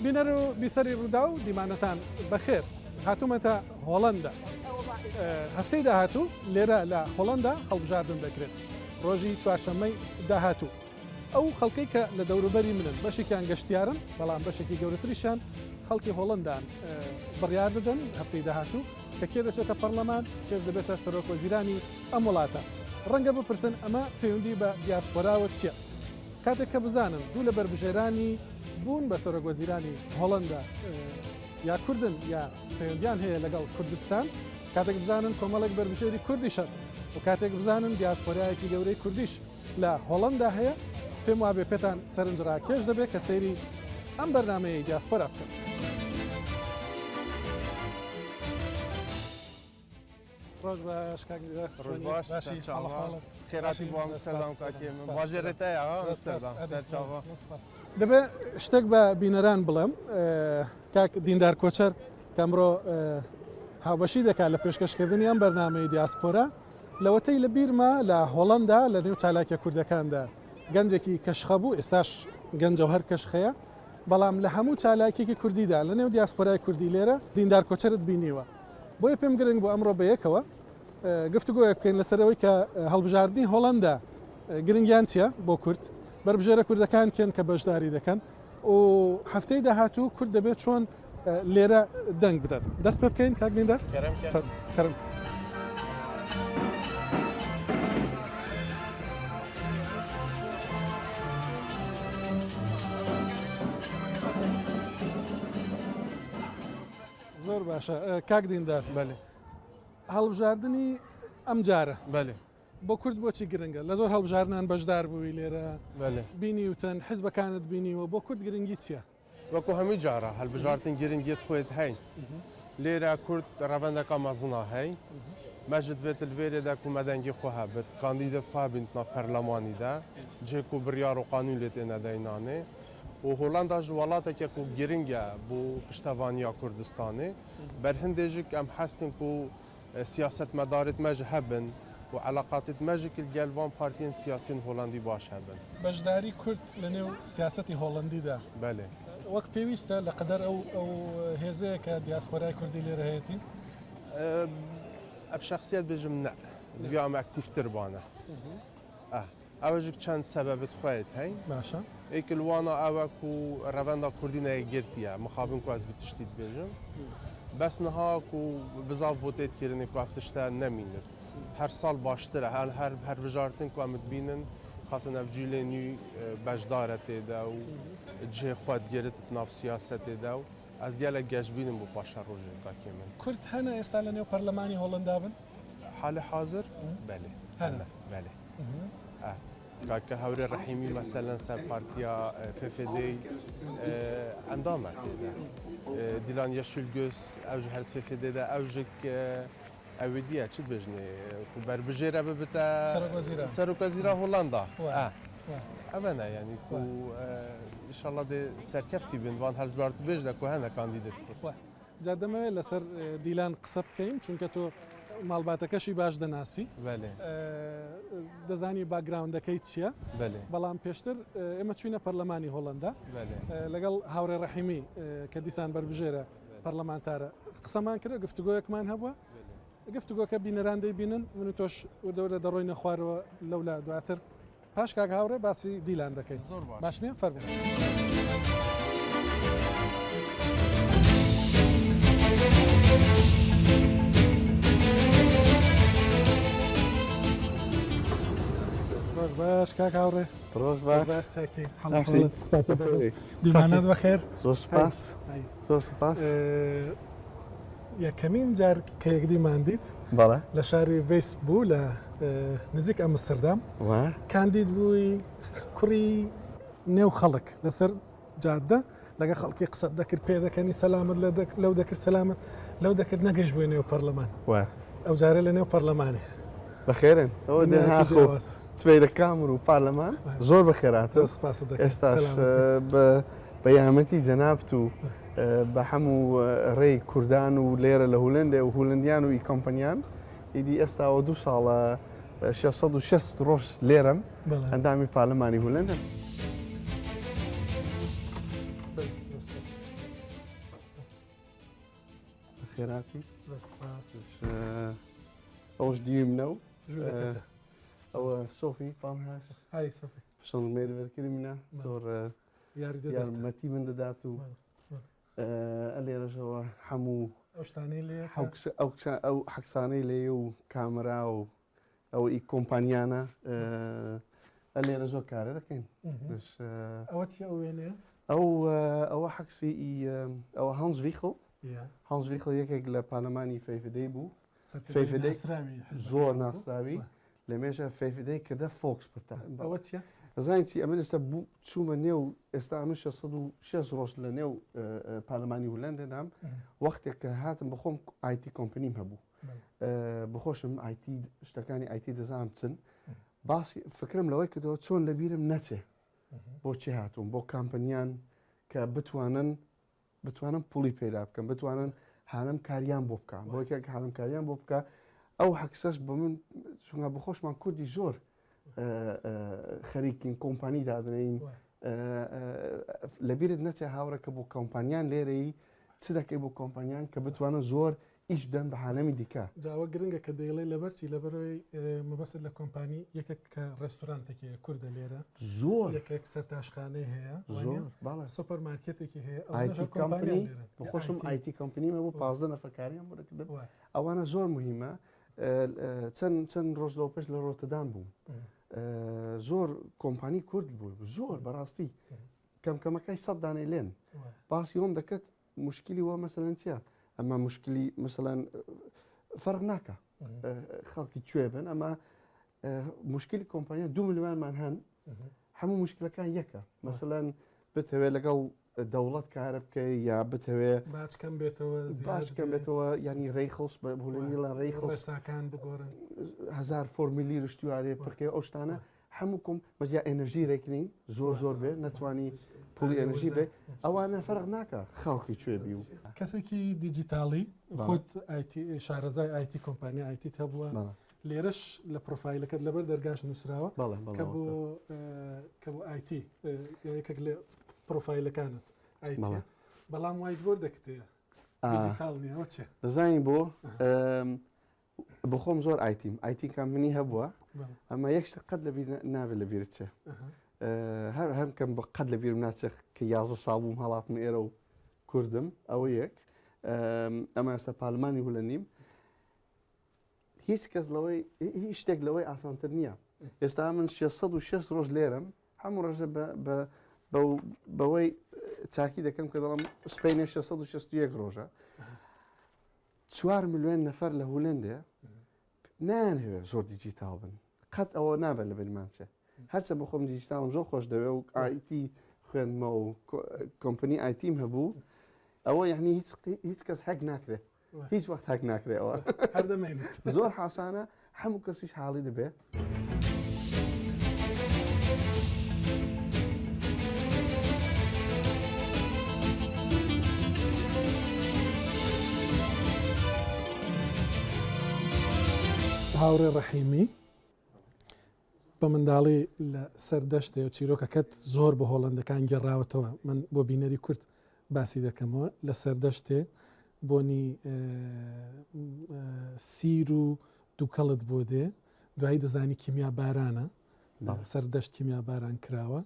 بینەرو بیسەری ڕوودا و دیمانەتان بەخێر هاتوومەتە هۆڵەندا هەفتەی داهاتوو لێرە لە هۆڵەندا هەڵبژاردن دەکرێت ڕۆژی چوارشەممەی داهاتوو ئەو خەڵکەی کە لە دەوروبەری منن بەشێکیان گەشتیارن بەڵام بەشێکی گەورەتریشان خەڵکی هۆڵەندان بڕیار دەدەن هەفتەی داهاتوو کە کێ دەچێتە پەرلەمان کێش دەبێتە سەرۆک وەزیرانی ئەم وڵاتە ڕەنگە بپرسن ئەمە پەیوەندی بە دیاسپۆراوە چییە کاتێک کە بزانن دوو لە بربژێرانی بوون بە سەرۆک وەزیرانی هۆڵەندا یا کوردن یا پەیوەندیان هەیە لەگەڵ کوردستان کاتێک بزانن کۆمەڵێک بربژێری کوردیشن و کاتێک بزانن دیاسپۆرایەکی گەورەی کوردیش لە هۆڵەندا هەیە پێم وابێ پێتان سەرنجڕاکێش دەبێت کە سەیری ئەم بەرنامەیە دیاسپۆرا بکەن. ڕۆژ باش ڕۆژ باش خێراتی بۆ ئەمستەردام کاکێ من واژێرێتەیە ئەمستەردام سەرچاوە دەبێ شتێک بە بینەران بڵێم کاک دیندار کۆچەر کەمڕۆ هاوبەشی دەکات لە پێشکەشکردنی ئەم بەرنامەی دیاسپۆرا لەوەتەی لە بیرما لە هۆڵەندا لە نێو چالاکیە کوردەکاندا گەنجێکی کەشخە بوو ئێستاش گەنجە و هەر کەشخەیە بەڵام لە هەموو چالاکێکی کوردیدا لە نێو دیاسپۆرای کوردی لێرە دیندار کۆچەرت بینیوە بۆیە پێم گرنگ بۆ ئەمڕۆ بەیەکەوە گفتوگۆیە بکەین لەسەرەوەی کە هەڵبژاردننی هۆڵەندا گرنگیان چییە بۆ کورد بربژێرە کوردەکان کێن کە بەشداری دەکەن و هەفتەی داهاتوو کورد دەبێت چۆن لێرە دەنگ بدەن دەست پێ بکەین کاک دیندار کەرم زۆر باشە کاک دیندار بەێ هەڵبژاردننی ئەم جارە بەێ بۆ کورد بۆچی گرنگە لە زۆر هەڵبژارنان بەشدار بووی لێرە بەێ بینی وتەن حیزبەکانت بینیوە بۆ کورد گرنگی چییە؟ وەکو هەمی جارە هەڵبژارتن گرنگیت خۆیت هەین لێرە کورد ڕەڤەندەکە مەزنا هەین مەژت بێت لێرێدا و مەدەنگی خۆ هەبێت کاندیدەت خوا بین ناو پەرلەمانیدا جێک و بڕیار و قانون لێت ئێنەدەینانێ و هۆڵنداژ وڵاتێکێک و گرنگە بۆ پشتەوانیا کوردستانی بەرهندێژێک ئەم حەستین و سیاست مەدارێت مەژ هەبن و علاقاتت مەژێکی گەلوان پارتیین سیاسین هۆڵندی باش هەبن بەشداری کورد لە نێو سیاسەتی هۆڵندیدا بەێ وەک پێویستە لە قەدەر ئەو هێزەیە کە دیاسپۆرای کوردی لێرە هەیەی ئەب شخصیت بێژم نە دوی ئەم ئەکتیفتر بانە ئەوەژێک چەند سەبەبت خۆیت هەین باشە ئەیکلوانە ئەوەک و ڕەڤەندا کوردی نەیەگرتیە مخابن کو ئەس بتشتیت بێژم بەس نەهاک و بزاف بۆتێت کردنی کو ئەفتشتە نەمینت هەر ساڵ باشترە هەر بژارتن کو ئەمت بینن خاتن ئەفجیلێ نوی بەشدارە تێدا و جێ خوات گێرت ناو سیاسە تێدا و ئەس گەلە گەشتبینم بۆ پاشە ڕۆژێک کاکێ من کورد هەنە ئێستا لە نێو پەرلەمانی هۆڵندا بن حالە حاضر بەێ هەنە بەێ کاکە هەورێ ڕەحیمی مەسەلەن سەر پارتیا فێفێدەی ئەندامە تێدا دیلان یەشول گوێز ئەوژ هەر فێفێدەدا ئەوژێک ئەوێ دیە چ بژنێ بەربژێرە ببتە سەرۆکوەزیرە هۆڵندا ئەمەە ینی ئیشەڵڵا دێ سەرکەفتی بنوان هەڵبژارت بێژ دەکو هەنە کاندیدێت کرد جادەمەوێت لەسەر دیلان قسە بکەین چونکە تۆ ماڵباتەکەشی باش دەناسی دەزانی باگراوندەکەی چییە بەڵام پێشتر ئێمە چوینە پەرلەمانی هۆڵندا لەگەڵ هاوڕێ ڕەحیمی کە دیسان بربژێرە پەرلەمانتارە قسەمان کرد گفتوگۆیەکمان هەبووە گفتوگۆکە بینەران دەیبینن من تۆش دەورە دەڕۆینە خوارەوە لەولا دواتر پاش کاک هاوڕێ باسی دیلان دەکەین باش نییە فەرمو ڕۆژ باش کاک هاوڕێ ڕۆژ باش چاکی دیمانەت بەخێر زۆر سپاس زۆر سپاس یەکەمین جار کە یەکدیمان دیت بەڵێ لە شاری ڤێیس بوو لە نزیک ئەمستەردام کاندید بووی کوڕی نێو خەڵک لەسەر جادە لەگە خەڵکی قسەت دەکرد پێ دەکەنی سەلامت لەو دەکرد سەلامت لەو دەکرد نەگەشت بووی نێو پەرلەمان ئەو جارە لە نێو پەرلەمانی بەخێرن ئەوە دێناخۆ توێرە کامر و پارلەمان زۆر بەخێراتە ئێستاش بە یامەتی جەنابت و بە هەموو ڕێی کوردان و لێرە لە هولندێ و هولندیان و ئیکۆمپەنیان ئیدی ئێستاوە 2 ساڵە 660 ڕۆژ لێرەم ئەندامی پارلەمانی هولندن بخيراتي زۆر سپاس ئەوش دیمنەو ژوورەکەتە ئەوە سۆفی پام هاش های سۆفی شڵ مێرەکردی منە زۆر یاری دەدەێت یارمەتی من دەدات و لێرەژەوە هەموو ئەو شتانەی لێ ئەو حەکسانەی لێ و کامرا و ئەو ئی کۆمپانیانە لێرە زۆر کارە دەکەین ئەوە چی ئەو وێنەیە ئەوە حەکسی ئەوە هەنز ویخۆ هەنز ویخۆ یەکێک لە پارلەمانی فەیفدەی بوو فەیفدەی زۆر ناسراوی لە مێژە فەیفدەی کردە فۆکس پرتا ئەوە چیە؟ زانین چی ئەمە ئێستا چوومە نێو ئێستا ئەمە 6 ڕۆژ لە نێو پارلەمانی هۆلەندەدام وەختێک کە هاتم بەخۆم ئایتی کۆمپنیم هەبوو بخۆشم ئایتی شتەکانی ئایتی دەزانم چن باسی فکرم لەوەی کردەوە چۆن لە بیرم نەچێ بۆچی هاتووم بۆ کامپنیان کە بتوانم پوڵی پێدا بکەم بتوانن هانم کاریان بۆ بکەم بۆ یەکێک هانم کاریان بۆ بکە ئەو حەکسەش بە من چونکە بخۆشمان کوردی زۆر خەریکین کۆمپانی دادنین لەبیرت نەچێ هاوڕێکە بۆ کۆمپانیان لێرەی چ دەکەی بۆ کۆمپانیان کە بتوانن زۆر ئیش بدەن بە حالەمی دیکە جاوە گرنگە کە دەیڵێ لەبەرچی لەبەرەوەی مەبەست لە کۆمپانی یەکێک کە ڕێستورانتێکی کووردە لێرە زۆر یەکێک سەرتاشخانەی هەیە زۆر سوپەرمارکێتێکی هەیە ئایتی کۆمپانی بخۆشم ئایتی کۆمپنیمە بۆ 15 نەفەکاریان بۆ دەکردن ئەوانە زۆر مهمە چەند ڕۆژ لەوە پێش لە ڕۆتەدام بووم زۆر کۆمپانی کورد بوو زۆر بەڕاستی کەمکەمەکەی 100 دانەی لێن باسی ئەوم دەکەت مشکلی وە مەسەلەن چیە ئەمە مشکلی مەسەلەن فەرق ناکە خەڵکی کوێ بن ئەمە مشکلی کۆمپانیا 2 میلیۆنمان هەن هەموو مشکلەکان یەکە مەسەلەن بتەوێت لەگەڵ دەوڵەت کارە بکەی یا بتەوێت باچکەم بێتەوە باشکەم بێتەوە ینی ڕێخۆس بەهولێنی لە ڕێخۆساکان بگۆڕن 1000 فۆرمیلی ڕشتیوارێ پڕکەی ئەو شتانە هەموو کۆم بەجیا ئێنەژی ڕێکنین زۆر بێ نەتوانی پولی ئەنەژی بێ ئەوانە فەرق ناکە خەڵکی کوێ بی و کەسێکی دیجیتاڵی خۆت شارەزای ئایتی کۆمپانیا ئایتیت هەبووە لێرەش لە پرۆفایلەکەت لەبەر دەرگاش نووسراوە کە بۆ ئایتی یەکێک لە پرۆفایلەکانت ئایتی بەڵام وایت بۆ دەکتەیە دیجیتاڵ نیەوە چێ دەزانین بۆ بخۆم زۆر ئایتیم ئایتی کامپنی هەبووە ئەمە یەک شت قەت لەبیر نابێت لە بیرت چێ هەر کەم بە قەت لە بیرم ناچێت کە 11 ساڵ بووم هەڵاتم ئێرە و کوردم ئەوە یەک ئەمە ئێستا پارلمانی هولەندیم هیچ کەس لەوەی هیچ شتێک لەوەی ئاسانتر نییە ئێستا من 606 ڕۆژ لێرم هەموو ڕۆژە بەوەی چاکی دەکەم کە دەڵم سپینە 661 ڕۆژە 4 میلیۆن نەفەر لە هولەندێ نانەوێت زۆر دیجیتاڵ بن قەت ئەوە نابێت لە بنمان چێ هەرچە بخۆم دیجیتاڵم زۆر خۆش دەوێت و ئایتی خوێنمە و کۆمپنی ئایتیم هەبوو ئەوە یعنی هیچ کەس هەک ناکرێت هیچ وەخت هەک ناکرێتەوە زۆر حاسانە هەموو کەسیش حاڵی دەبێت هاوڕێ ڕەحیمی بە منداڵی لە سەردەشتێ و چیرۆکەکەت زۆر بە هۆڵندەکان گەڕاوەتەوە من بۆ بینەری کورد باسی دەکەمەوە لە سەردەشتێ بۆنی سیر و دووکەڵت بۆ دێ دوایی دەزانی کیمیا بارانە سەردەشت کیمیا باران کراوە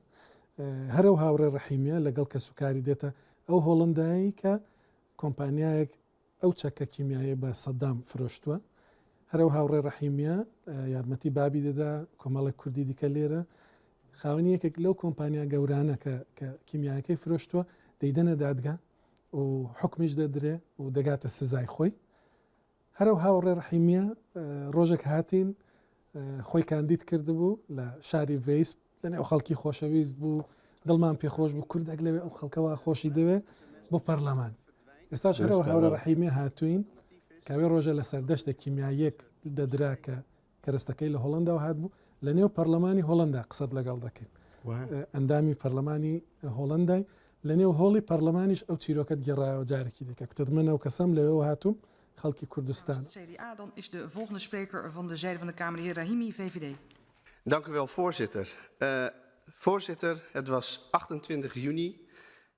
هەرە و هاوڕێ ڕەحیمیە لەگەڵ کە سوکاری دێتە ئەو هۆڵندایی کە کۆمپانیایەک ئەو چەکە کیمیایی بە سەدام فرۆشتووە هەرە و هاوڕێ ڕەحیمیە یارمەتی بابی دەدا کۆمەڵێک کوردی دیکە لێرە خاوەنی یەکێک لەو کۆمپانیا گەورانە کە کیمیایەکەی فرۆشتووە دەیدەنە دادگا و حکمیش دەدرێ و دەگاتە سزای خۆی هەرە و هاوڕێ ڕەحیمیە ڕۆژێک هاتین خۆی کاندید کردبوو لە شاری ڤیس لەنێو خەڵکی خۆشەویست بوو دڵمان پێخۆش بوو کوردێک لەوێ ئەو خەڵکەوە خۆشی دەوێ بۆ پەرلەمان ئێستاش هەرە و هاوڕێ ڕەحیمیە هاتوین کاوێ ڕۆژە لە سەردەشتە کیمیایەک دەدرا کە کەرەستەکەی لە هۆڵنداوە هاتبوو لە نێو پەرلەمانی هۆڵندا قسەت لەگەڵ دەکەین ئەندامی پەرلەمانی هۆڵندای لە نێو هۆڵی پەرلەمانیش ئەو چیرۆکەت گەڕایەوە جارێکی دیکە کتت منە و کەسەم لەوێ هاتووم خەڵکی کوردستان. Dan is de volgende spreker van de zijde van de Kamer, de heer Rahimi, VVD. Dank u wel, voorzitter. Voorzitter, het was 28 juni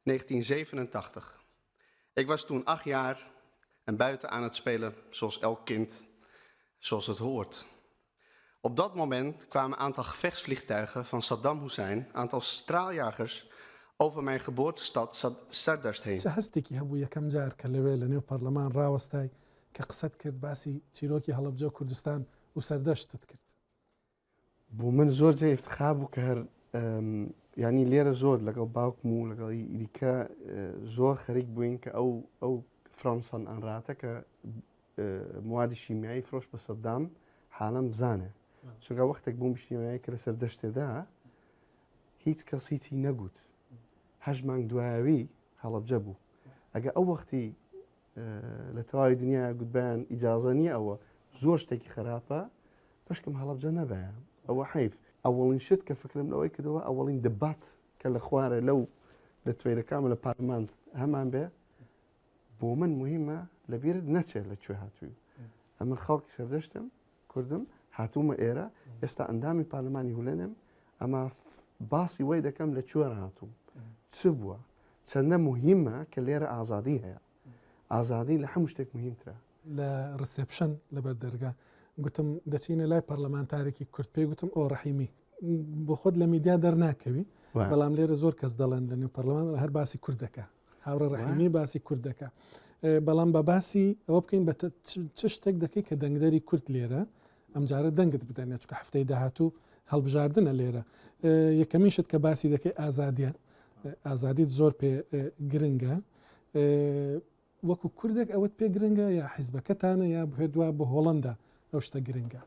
1987. Ik was toen 8 jaar en buiten aan het spelen zoals elk kind, zoals het hoort. Op dat moment kwamen een aantal gevechtsvliegtuigen van Saddam Hussein, een aantal straaljagers, over mijn geboortestad Sardasht heen. چه هەستێکی هەبوو یەکەم جار کە لەوێ لە نێو پەرلەمان ڕاوەستای کە قسەت کرد باسی چیرۆکی هەڵەبجە و کوردستان و سەردەشتت کرد. بۆ من زۆر جێ افتخار بوو کە هەر ینی لێرە زۆر لەگەڵ باوکم و لەگەڵ دیکە زۆر خەریک بووین کە ئەو فرانسان ئەنراتە کە موادی شیمیایی فرۆش بە سەدام حالم بزانێ. چونکە وەختێک بووم شیمیایی کە لە سەردەشتێدا هیچ کەس هیچی نەگوت. 8 مانگ دوایەوی هەڵەبجە بوو. ئەگە ئەو وەختی لە تەواوی دنیا گوتبیان ئیجازە نییە ئەوە زۆر شتێکی خراپە پشکم هەڵەبجە نەبایە. ئەوە حیف ئەوەڵین شت کە فکرم لەوەی کردەوە ئەوەڵین دەبات کە لە خوارە لەو لە توێرەکان لە پارلمان هەمان بێ بۆ من مهمە لەبیرت نەچێت لە کوێ هاتووی. ئەمە خەڵکی سەردەشتم کوردم هاتوومە ئێرە ئێستا ئەندامی پارلمانی هولێنم ئەمە باسی وەی دەکەم لە کوێرە هاتووم چ بووە چەندە مهمە کە لێرە ئازادی هەیە ئازادی لە هەموو شتێک مهمترە. لە ڕسپشن لەبەر دەرگا گوتم دەچینە لای پەرلەمانتارێکی کورد پێی گوتم ئەو ڕەحیمی بۆ خۆت لە میدیا دەرناکەوی بەڵام لێرە زۆر کەس دەڵێن لە نێو پەرلەمان هەر باسی کوردەکە هاوڕە ڕەحیمی باسی کوردەکە بەڵام بە باسی ئەوە بکەین بە چ شتێک دەکەی کە دەنگدەری کورد لێرە ئەم جارە دەنگت بدەنێت چکە هەفتەی داهاتوو هەڵبژاردنە لێرە یەکەمین شت کە باسی دەکەی ئازادیە ئازادیت زۆر پێ گرنگە وەکو کوردێک ئەوەت پێ گرنگە یا حیزبەکەتانە یا بێ دوا بە هۆڵندا ئەو شتە گرنگە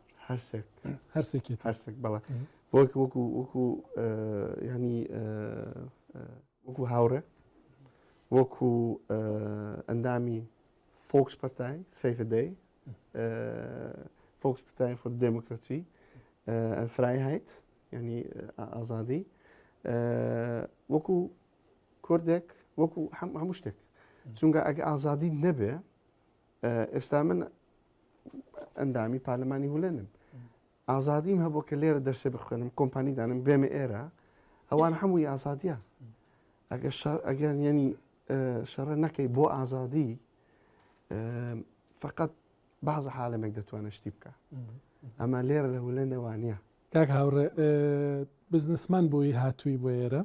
هەرسێکی هەرسێک بەڵێ وەکو ینی وەکو هاوڕێ وەکو ئەندامی فۆکسپەرتای فەیفدەی فۆکسپەرتای فۆر دموکراسی فرایهایت ینی ئازادی وەکو کوردێک وەکو هەموو شتێک چونکە ئەگە ئازادی نەبێ ئێستا من ئەندامی پارلمانی هولێنم ئازادیم هەبوو کە لێرە دەرسێ بخوێنم کۆمپانی دانم بێمە ئێرە ئەوان هەمووی ئازادیە ئەگەر ینی شەڕە نەکەی بۆ ئازادی فقط بازە حالەمێک دەتوانێت شتی بکە ئەمە لێرە لە هولێنەوە نییە. کاک هاوڕێ بزنسمان بووی هاتووی بۆ ئێرە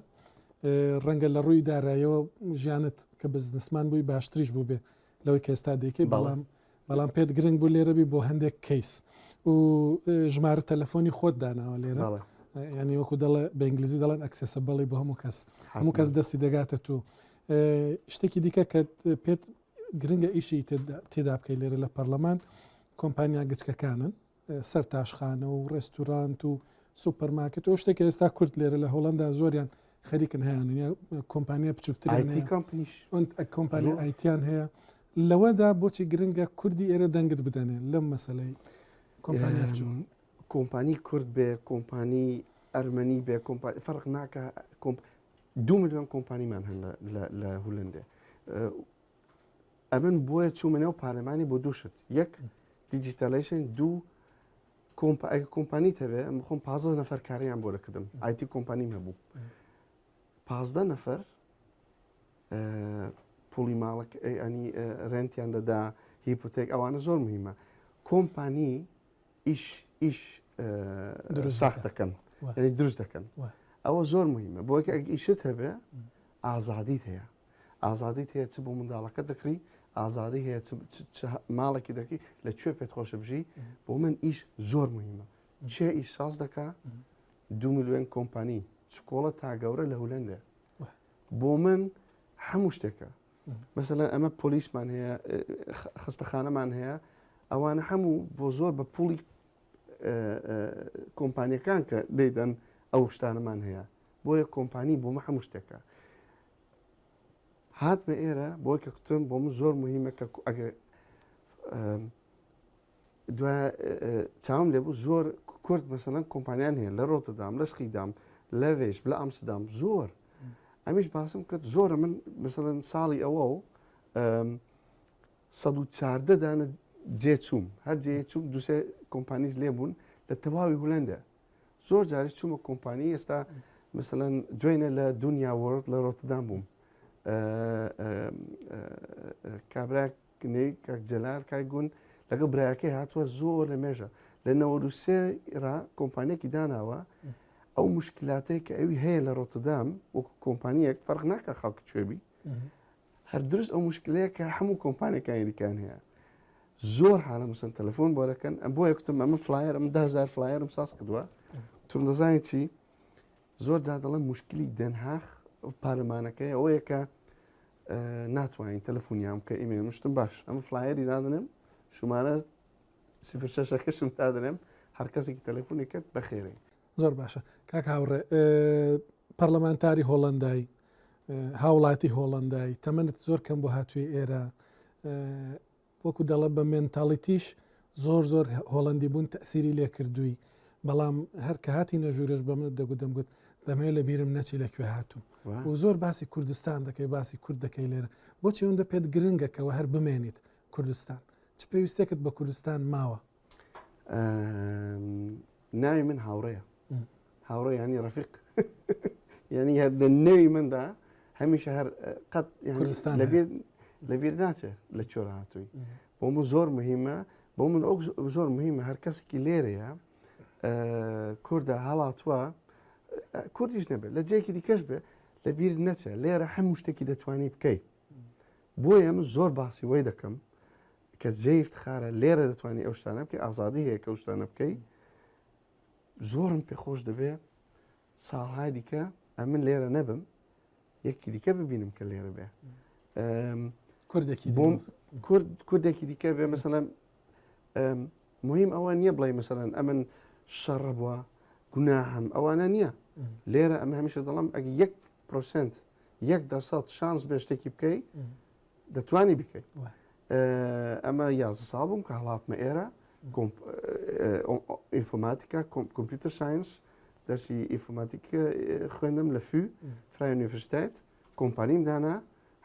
ڕەنگە لە ڕووی داراییەوە ژیانت کە بزنسمان بووی باشتریش بوو بێ لەوەی کە ئێستا دەیکەی بەڵام پێت گرنگ بوو لێرەبی بۆ هەندێک کەیس و ژمارە تەلەفۆنی خۆت داناوە لێرە ینی وەکو دەڵێ بە ئینگلیزی دەڵێن ئەکسسە بەڵی بۆ هەموو کەس دەستی دەگاتە تو شتێکی دیکە کە پێت گرنگە ئیشی تێدا بکەی لێرە لە پەرلەمان کۆمپانیا گچکەکانن سەر تاشخانە و ڕێستورانت و سوپەرمارکت ئەو شتێک ئێستا کورد لێرە لە هۆڵندا زۆریان خەریکن هەیەن کۆمپانیا بچووکترین کۆمپانیا ئایتیان هەیە لەوەدا بۆچی گرنگە کوردی ئێرە دەنگت بدەنێ لەم مەسلەی کۆمپانی کورد بێ کۆمپانی ئەرمەنی بێ فەرق ناکە 2 ملیۆن کۆمپانیمان هەن لە هولندێ ئەمن بۆیە چوومە نێو پارلەمانی بۆ دووشت یەک دیجیتالیشن دوو کۆمپانیت هەبێ ئەم خۆم 15 نەفەر کاریان بۆ دەکردم ئایتی کۆمپانیم هەبوو 15 نەفەر پوڵی ماڵک ئەنی ڕێنتیان دەدا هیپۆتێک ئەوانە زۆر مهمە کۆمپانی ئیش ساخت دەکەن ینی دروست دەکەن ئەوە زۆر مهمە بۆ ئیشت هەبێ ئازادیت هەیە ئازادیت هەیە چ بۆ منداڵەکە دەکری ئازادی هەیە ماڵێکی دەکەی لەکوێ پێت خۆشە بژی بۆ من ئیش زۆر مهمە چێ ئیش ساز دەکا 2 ملیۆن کۆمپانی چکۆڵە تا گەورە لە هولەندە بۆ من هەموو شتێکە مەسەلا ئەمە پۆلیسمان هەیە خستەخانەمان هەیە ئەوانە هەموو بۆ زۆر بە پوڵی کۆمپانیەکان کە دەیدەن ئەو شتانەمان هەیە بۆیە کۆمپانی بۆمە هەموو شتێکە هاتمە ئێرە بۆی کە کوتم بۆ من زۆر مهمە کە ئەگەر دوای چاوم لێبوو زۆر کورد مەسەلەن کۆمپانیان هەیە لە ڕۆتەدام لە سخیدام لە وێش لە ئەمستردام زۆر ئەمیش باسم کرد زۆرە من مەسەلەن ساڵی ئەوە و 114 دانە جێچووم هەر جێچووم دوسێ کۆمپانیز لێبوون لە تەواوی هولەندە زۆر جاری چوومە کۆمپانی ئێستا مەسەلەن دوێنە لە دنیا وەرد لە ڕۆتەدام بووم کابرا كني كاك جلال كايقون لقى براكي هاتوا زور لمجا لأنه روسيا را كومبانيا كداناوا أو مشكلاتك أوي هي لروتردام وكومبانيا فرقناك خلق شوبي هردرس أو مشكلة كحمو كومبانيا كان هي زور حالا مثلا تلفون بولا كان أبويا كنت من فلاير من 10,000 فلاير مساس قدوا تم دزاينتي زور زاد الله مشكلة دنهاخ برلمانك أو يك ناتوين تلفونيام كإيميل مش تنباش أما فلاير يدادنم شو معناه صفر شاشة كشم دادنم هركزك تلفوني كت بخيري زۆر باشە کاک هاوڕێ پەرلەمانتاری هۆڵندای هاوڵاتی هۆڵندای تەمەنت زۆر کەم بۆ هاتووی ئێرە وەکو دەڵێ بە مێنتاڵیتیش زۆر هۆڵندی بوون تەسیری لێ کردووی بەڵام هەر کە هاتی نەژوورش بە منت دەگوت دەمگوت دەمەوێت لە بیرم نەچی لەکوێ هاتووم و زۆر باسی کوردستان دەکەی باسی کورد دەکەی لێرە بۆچی ئەوەندە پێت گرنگەکەوە هەر بمێنیت کوردستان چ پێویستێکت بە کوردستان ماوە ناوي من هاوريا هاوريا يعني رفيق يعني هذا النوي من ده هميشه هر قد يعني لبير ناته لتشورا هاتوي بومو زور مهمة بومو زور مهمة هر كسي ليريا كوردا هالاتوا كورديش نبه لجيكي دي كشبه لبير ناته ليرا حمشتكي دتواني بكي بويا من زور باسي ويدكم كزيف تخارا ليرا دتواني اوشتانا بكي ازادي هيك اوشتانا بكي زۆرم پێخۆش دەبێ ساڵهای دیکە ئەمن لێرە نەبم یەکی دیکە ببینم کە لێرە بێ کوردێکی دیکە بێ مەسەلەن مهم ئەوە نییە بڵێ مەسەلەن ئەمن شەڕە بووە گوناهم ئەوانە نییە لێرە ئەمە هەمیشە دەڵام ئەگە 1% 1% شانس بێ شتێکی بکەی دەتوانی بکەیت ئەمە 11 ساڵ بووم کە هەڵاتمە ئێرە ئینفۆماتیکا کۆمپیوتەر ساینس دەرسی ئینفۆماتیکە خوێندم لە فو فرای یونیڤرسیتەت کۆمپانیم دانا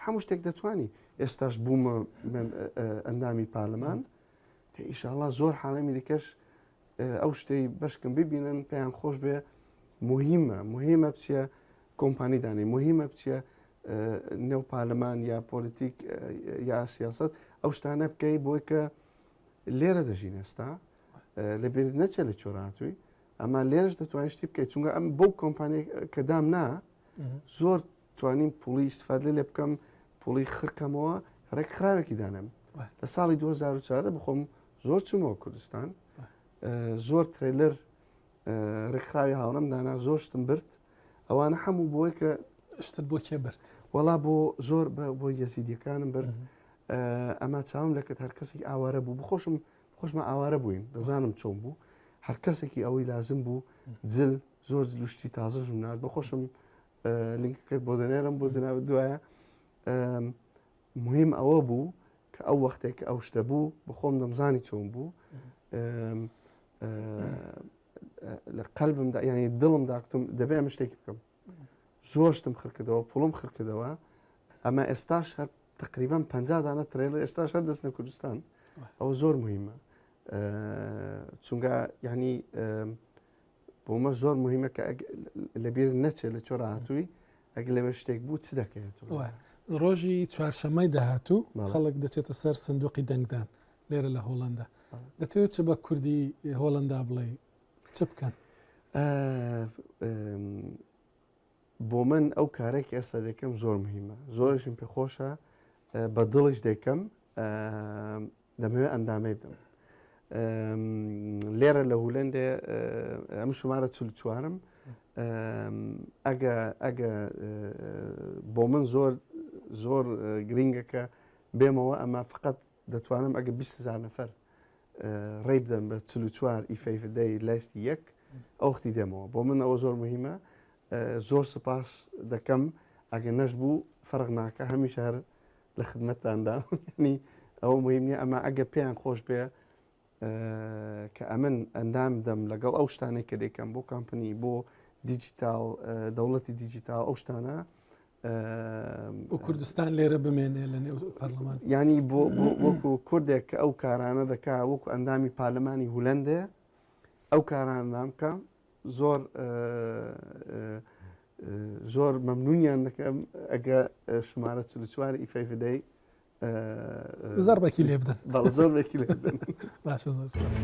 هەموو شتێک دەتوانی ئێستاش بوومە ئەندامی پارلەمان ئیشاڵڵا زۆر حاڵەمی دیکەش ئەو شتەی بەشکم ببینن پێیان خۆش بێ مهمە بچیە کۆمپانی دانی مهمە بچیە نێو پارلەمان یا پۆلیتیک یا سیاست ئەو شتانە بکەی بۆی کە لێرە دەژین ئێستا لەبێت نەچێ لە چۆراتووی ئەما لێرەش دەتوانین شتی بکەیت چونکە ئەم بەو کۆمپانیە کە دام نا زۆر توانیم پوڵی استفادە لێ بکەم پوڵی خرکەمەوە ڕێک خراوێکی دانم لە ساڵی 2004 بخۆم زۆر چوومەوە کوردستان زۆر ترێلەر ڕێکخراوی هاوڕەم دانا زۆر شتم برد ئەوانە هەموو بۆی کە شتت بۆ کێ برد وەڵا بۆ زۆر بۆ یەزیدیەکانم برد ئەمە چاوم لەکەت هەر کەسێکی ئاوارە بوو بخۆشمە ئاوارە بووین دەزانم چۆن بوو هەر کەسێکی ئەوەی لازم بوو جل زۆر لوشتی تازەژم نرد بخۆشم لینکەکەت بۆ دەنێرم بۆ جناب دوایە مهم ئەوە بوو کە ئەو وەختێک ئەو شتە بوو بخۆم دەمزانی چۆن بوو لە قەلبمدا یعنی دڵمدا کتم دەبێ ئەمە شتێکی بکەم زۆر شتم خڕکردەوە پوڵم خڕکردەوە ئەمە ئێستاش هەر تقریبا 50 دانە ترێلەر ئێستاش هەر دەستنە کوردستان ئەو زۆر مهمە چونکە یعنی بۆمە زۆر مهمە کە لەبیر نەچێت لە چۆرە هاتووی ئەگە لەوێ شتێک بوو چ دەکەێت ڕۆژی چوارشەمەی داهاتوو خەڵک دەچێتە سەر سندوقی دەنگدان لێرە لە هۆڵندا دەتەوێت چ بە کوردی هۆڵندا بڵێ چ بکەن بۆ من ئەو کارێکی ئێستا دەکەم زۆر مهمە زۆرشم پێ خۆشە بە دڵیش دەکەم دەمەوێت ئەندامی بدەم لێرە لە هولندێ ئەم شمارە 44م ئەگە بۆ من زۆر گرنگەکە بێمەوە ئەمە فقط دەتوانم ئەگە 20,000 نەفەر ڕێ بدەن بە 44 ئیفەیفدەی لایستی یەک ئەوختی دێمەوە بۆ من ئەوە زۆر مهمە زۆر سپاس دەکەم ئەگە نەش بوو فەرق ناکە هەمیشە هەر لە خدمەتتاندا ینی ئەوە مهم نیە ئەمە ئەگە پێیان خۆش بێ کە ئەمن ئەندام دەم لەگەڵ ئەو شتانێک کە دەکەم بۆ کامپنی بۆ دیجیتال دەوڵەتی دیجیتال ئەو شتانە بۆ کوردستان لێرە بمێنێ لە نێو پەرلەمان ینی بۆ وەکو کوردێک کە ئەو کارانە دەکا وەکو ئەندامی پارلەمانی هولندێ ئەو کارانە نامکە زۆر مەمنونیان دەکەم ئەگە شمارە 44 ئیفەیفدەی زۆر بەکی لێ بدەن بەڵ زۆر بێکی لێ بدەن باشە زۆر سپاس.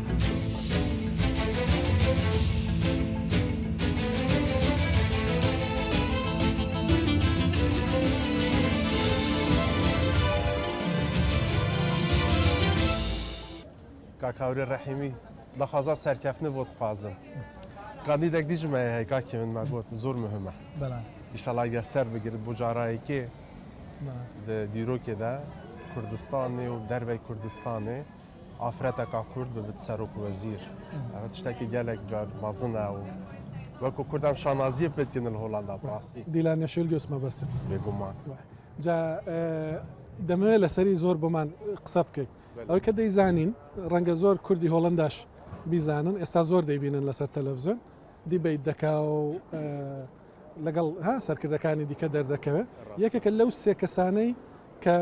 کاکاوری ڕەحیمی دەخوازا سەرکەفنە بۆ دخوازم قاندیدێک دیژمە هەیە کاکی من ماگوت زۆر مهمە بەڵام ئیشەڵا گەر سەر بگرت بۆ جارایەکێ دیرۆکێدا کوردستانی و دەربەی کوردستانی ئافرەتەکە کورد ببێت سەرۆک و وەزیر ئەوە تشتێکی گەلێک جار مەزنە و وەکو کوردم شانازیە پێتکردن لە هۆڵاندا ڕاستی دیلان نەشێل گوێسمە بەست بێگومان جا دەمەوێت لەسەری زۆر بۆمان قسە بکەیت ئەوەی کە دەیزانین ڕەنگە زۆر کوردی هۆڵنداش بیزانن ئێستا زۆر دەیبینن لەسەر تەلەڤزیۆن دیبیت دەکا و لەگەڵ سەرکردەکانی دیکە دەردەکەوێت یەکێکە لەو سێ کەسانەی کە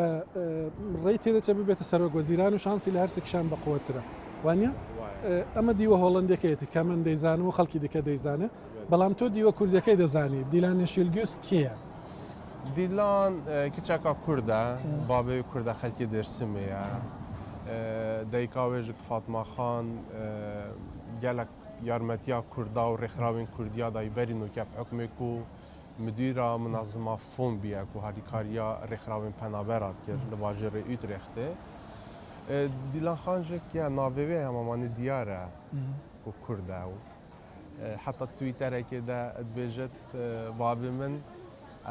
ڕێی تێدەچە ببێتە سەرۆک وەزیران و شانسی لە هەرسێکشان بەقوترە وانە ئەمە دیوە هۆڵندەکەیەتی کە من دەیزانم و خەڵکی دیکە دەیزانێت بەڵام تۆ دیوە کوردەکەی دەزانی دیلان نێشیلگوس کیە؟ دیلان کچەکە کووردە بابێ کووردە خەلکی دەرسمەیە دایکاوێژک فاتماخان gelek yarmetiya Kurda û rêxrawên Kurdiya dayî berîn û kep hukmê ku müdîra minazima Fombiye ku harîkariya rêxrawên penabera kir li bajêrê Utrechtê. Dîlan Xan jî ya navê wê hemamanî diyar e ku Kurd e û heta Twitterekê de dibêjit babê min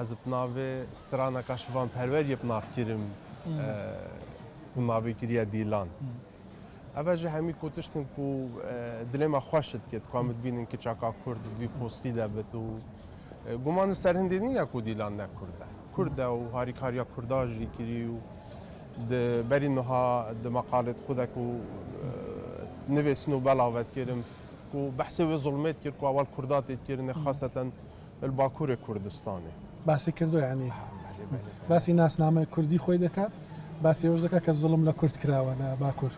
ez bi navê straneka şivan perweriyê bi nav kirim ku navê kiriye Dîlan. Ev ji hemî ku tiştin ku dilê me xweş dikir ku em dibînin kiçaka Kurd vî postî de bit û guman serhindê nîne ku Dîlan ne Kurd e. Kurd e û harîkariya Kurda jî kirî û di berî niha di meqalê xwe de ku nivêsin û belavet kirim ku behsê wê zulmê dikir ku awal Kurda tê dikirine xaseten li Bakurê Kurdistanê. باسی کردو یعنی باسی ناسنامەی کوردی خۆی دەکات باسی ئەوش دەکات کە زوڵم لە کورد کراوە لە باکوور.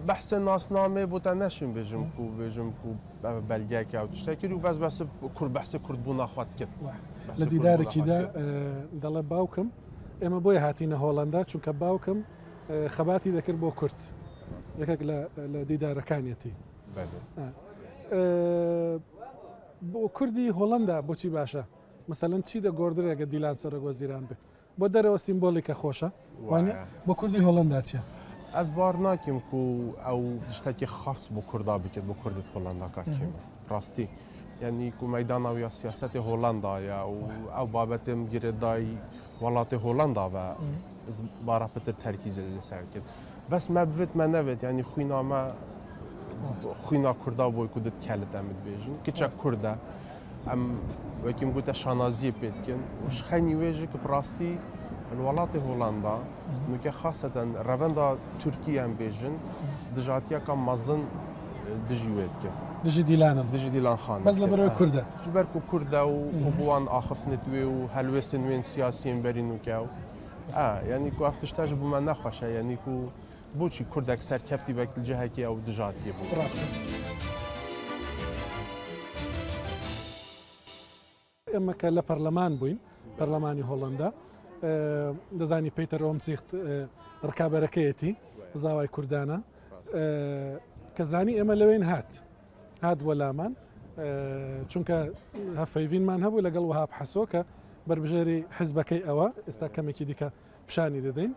بحث ناسنامه بوده نشیم بجم کو بلگه که او تشتکری و بس بحث کرد بونا خواهد کرد. لە دیدارێکیدا دەڵێ باوکم ئێمە بۆیە هاتینە هۆڵندا چونکە باوکم خەباتی دەکرد بۆ کورد یەکێک لە دیدارەکانیەتی. بۆ کوردی هۆڵندا بۆچی باشە؟ مثلەن چی دەگۆڕدرێگە دیلان سەرۆک وەزیران بێ بۆ دەرەوە سیمبۆلیکە خۆشە بۆ کوردی هۆڵندا چیە؟ Ez bar nakim ku ew tiştekî xas bû Kurda bikir bû Kurdî Hollanda kim rastî yanî ku meydana ya siyasetê Hollandaya û ew babetê min girê dayî welatê Hollanda ve ez bara pitir terkîzê li ser kir bes me bivêt me nevet yanî xwîna me xwîna Kurda boy ku dit kelit em dibêjin kiçek Kurd e em wekî min gote şanaziyê pê dikin û ji xenî wê jî ki rastî الولاتی هولندا نوکه خاصتا رواندا ترکیه هم بیشن دجاتیا کام مازن دجیوید که دجی دیلان خان بس لبرای کرده جبر کو کرده و بوان آخفت نتوی و هلوستن وین سیاسی بری نوکه یعنی کو افتشتاج بو من نخواشه یعنی کو بوچی کرد اکثر کفتی بکل جهه کی او دجاتی بود راست اما که لپارلمان بوین پارلمانی هولندا دەزانی پێیتەر ئۆمسیخت ڕکابەرەکەیەتی زاوای کوردانە کە زانی ئێمە لەوێن هات وەلامان چونکە هەفەیڤینمان هەبوو لەگەڵ وهاب حەسۆ کە بربژێری حیزبەکەی ئەوە ئێستا کەمێکی دیکە پیشانی دەدەین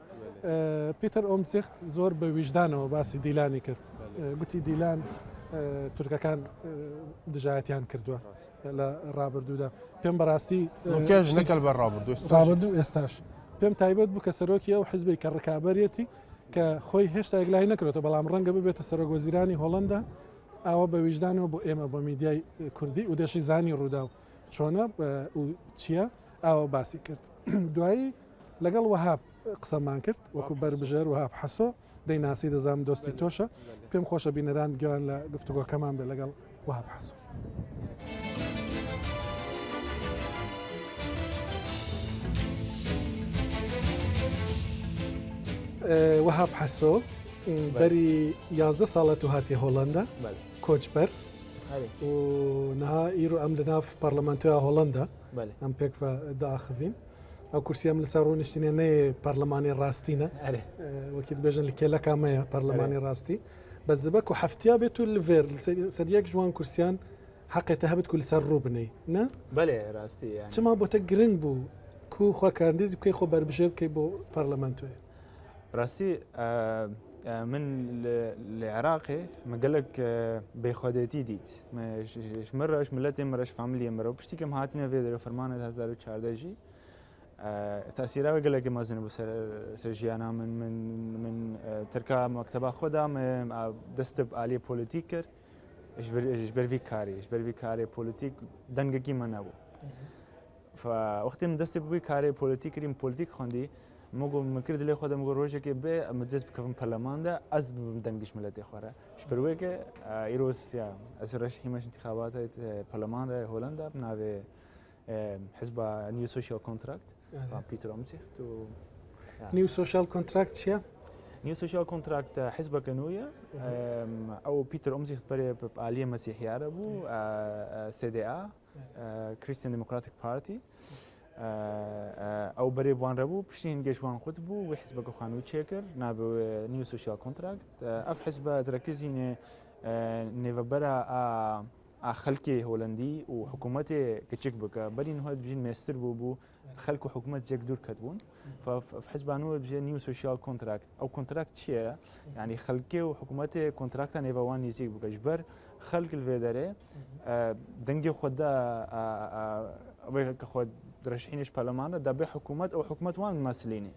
پێتەر ئۆمسیخت زۆر بە ویژدانەوە باسی دیلانی کرد گوتی دیلان تورکەکان دژایەتیان کردووە لە ڕابردوودا پێم بەڕاستی نەکەل بە ڕابردوو ئێستاش پێم تایبەت بوو کە سەرۆکی ئەو حیزبی کە ڕکابەرێتی کە خۆی هێشتا یەکلای نەکرێتەوە بەڵام ڕەنگە ببێتە سەرۆک وەزیرانی هۆڵندا ئاوە بە ویژدانەوە بۆ ئێمە بۆ میدیای کوردی و دێشی زانی ڕوودا و چۆنە و چییە ئاوە باسی کرد دوایی لەگەڵ وەهاب قسەمان کرد وەکو بربژێر وهاب حەسۆ دەیناسی دەزانم دۆستی تۆشە پێم خۆشە بینەران گوێیان لە گفتوگۆکەمان بێ لەگەڵ وهاب حەسۆ. وهاب حەسۆ بەری 11 ساڵە تو هاتی هۆڵندا کۆچبەر و نها ئیر و ئەم لە ناو پەرلەمانتۆیا هۆڵندا ئەم پێک داخڤین او كرسي من سارون اشتني برلماني راستينا عليه وكيد بيجن لكيلا كاميا برلماني راستي بس دبك وحفتيا بيتو الفير سرياك جوان كرسيان حق تهبت كل سر بني نا بله راستی يعني چما بو تگرنگ بو کو خو کاندید کی خو بربشب کی بو پارلمانتو راستی من العراقي ما قال لك بخدتي ديت مش مرش ملتي مرش فاميلي مره بشتي كم هاتنا فيديو فرمان 2014 تاثيره قال لك ما زين سرجيانا من تركا مكتبه خدا دستب عليه بوليتيكر ايش برفي كاري بوليتيك دنگكي منابو فوقت من دستب بي كاري بوليتيكري بوليتيك خوندي مگو مکرد لی خودم مگو روزی که به مدرس بکفم پارلمان ده از بدنگش ملتی خوره. شپروه که ایروز یا از رشحیمش انتخابات پارلمان ده هولندا بنابه حزب نیو سوشیال کانترکت و پیتر امزیخت تو نیو سوشیال کانترکت چیه؟ نیو سوشیال کانترکت حزب کنویه او پیتر امزیخت برای عالیه مسیحی عربو CDA کریستین دموکراتیک پارتی او بري بوان ربو بشين جيشوان خطبو وحزبك خانو تشيكر نابو نيو سوشيال كونتراكت اف حزب تركزين نيفبرا خلكي هولندي وحكومتي كتشيك بك بري انه بجين ماستر بو خلكو حكومه جاك دور كتبون ففي حزب انو بجي نيو سوشيال كونتراكت او كونتراكت شيء يعني خلكي وحكومتي كونتراكت نيفوان يزيك بك جبر خلق الفيدري دنجي خدا ابي خد درشحينش برلمان ده بحكومة او حكومة وان ممثليني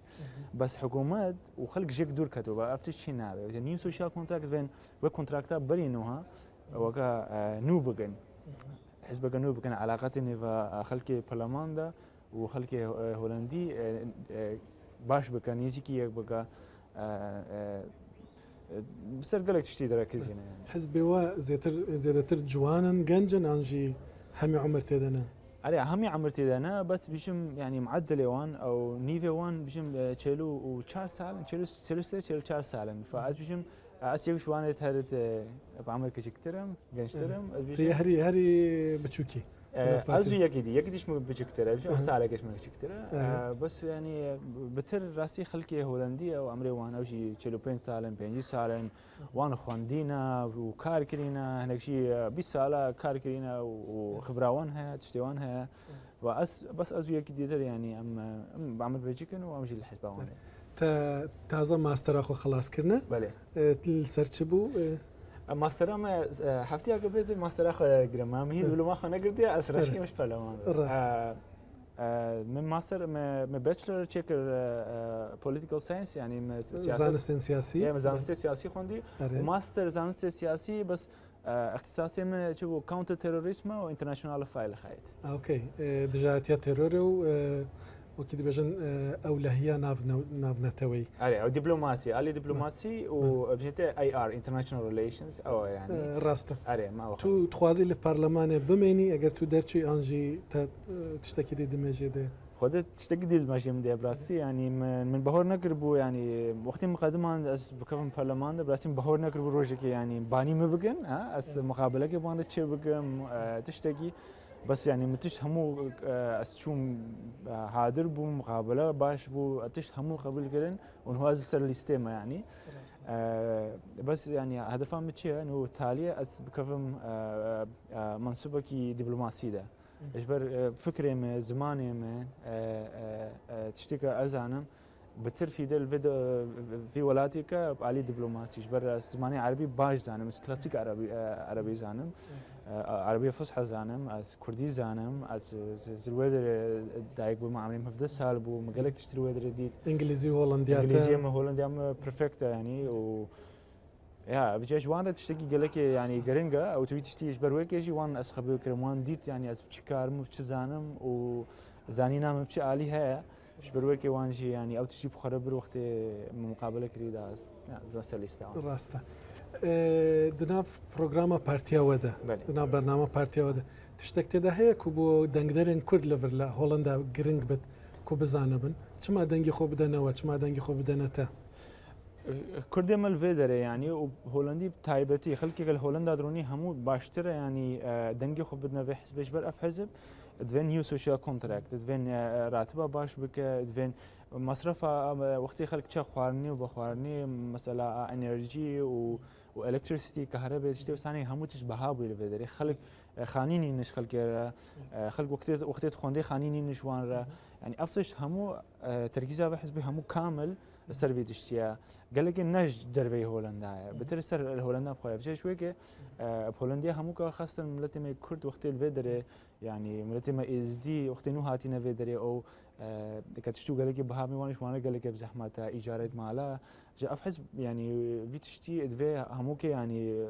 بس حكومات وخلق جيك دور كتبه افتش شي نابه نيو سوشيال كونتراكت بين وكونتراكتا برينوها وكا نوبغن حزب نوبغن علاقتني خلقي برلمان ده وخلقي هولندي باش بكا نيزيكي بكا بسر قالك تشتي تركز هنا حزبي وا زيادتر جوانا جنجن انجي همي عمر تدنا عليه همي عمرتي دانا بس بيشم يعني معدل وان او نيفي وان بيشم تشيلو و 4 سالن تشيلو 4 سالن فاز بيشم اسيو شوانه تهرت بعمل كشكترم جنشترم هري بتشوكي ازو يكديش بشكتره بيشم سالكش من كشكتره بس يعني بتر راسي خلكي هولنديه او عمري وان او شي تشيلو 5 سالن 5 سالن وان خواندينا وكار كرينا هناك شي 20 ساله كار كرينا وخبراوانها تشتيوانها بس ازو يكديتر يعني ام بعمل بيجيكن وامشي الحسبه وانا تازه ماستر اخو خلاص كرنا بله السرچبو ماستر ما حفتي قبل ماستر اخو جرامامي ولو ما خنا قردي اسرشي مش برلمان من ماستر من باتشلر تشيكر بوليتيكال ساينس يعني زانستين سياسي يعني زانستين سياسي خوندي وماستر زانستين سياسي بس اختصاصي من شو كاونتر تيروريزم وانترناشونال فايل خايت اوكي ديجا تيا تيرور وكيد بيجن اولهيه نافنتوي علي او دبلوماسي وبجيتي اي ار انترناشونال ريليشنز او يعني راستا علي ما تو تخوازي البرلمان بميني اگر تو درتشي انجي تشتكي دي دمجي ده خدت تشتكي دي الماشي من دي براسي يعني من بهور نقربو يعني وقت مقدمان اس بكفن برلمان براسي بهور نقربو روجك يعني باني مبقن ها اس مقابله كي باند تشي بقم تشتكي بس يعني متش همو اسشوم حاضر بو مقابله باش بو اتش همو قبل كرن وهو سر الاستماع يعني بس يعني هدفها متشي انه تاليه اس بكفم منصبكي دبلوماسي ده اجبر فكري من زماني من تشتكي ازانم بترفي دل في ولاتك بعلي دبلوماسي اجبر زماني عربي باش زانم كلاسيك عربي زانم عربية فصحى زانم از كردي زانم از زرويدر دايق بو معاملين مفدس سال بو مقالك تشتري ويدر ديت انجليزي هولنديات انجليزي ما هولنديا بيرفكت يعني و يا بجاش وانا تشتكي قالك يعني قرنقه او تبي تشتي اجبر ويك يجي وانا اسخبي كرمان ديت يعني از بشكار مو زانم و زانينا مبشي عليها اجبر ويك وانجي يعني او تجيب خربر وقت مقابله كريدا بس الاستعمال راسته دناف برنامج بارتيا ودا دناف برنامج بارتيا ودا تشتكت ده هي كوبو دنگدرن كورد ليفر لا هولندا جرينج بت كوب زانبن چما دنگي خو بدنا و چما دنگي خو بدنا تا كردي مال فيدر يعني وهولندي تايبتي خلكي هولندا دروني همو باشتره يعني دنگي خو بدنا في حزب اجبر اف حزب دوين نيو سوشيال كونتراكت دوين راتبه باش بك دوين مصرف وقتی خلق چه خوارنی و بخوارنی مثلا انرژی و الکتریسیتی كهرباء تشتي وساني همو تش بها بيل بدري خلق خانيني نش خلق وقت خوندي خانيني نشوان يعني افتش همو تركيزه بحس به همو كامل السربي تشتيا قال لك الناس دربي هولندا بتر سر هولندا بخويا بشي شوي كه بهولندا همو خاصه ملتي ما كرد وقت الفيدري يعني ملتي ما از دي وقت نو هاتينا فيدري او كتشتو قال لك بها ميوانش وانا قال لك بزحمه ايجارات مالا جا افحس يعني فيتشتي ادفي هموك يعني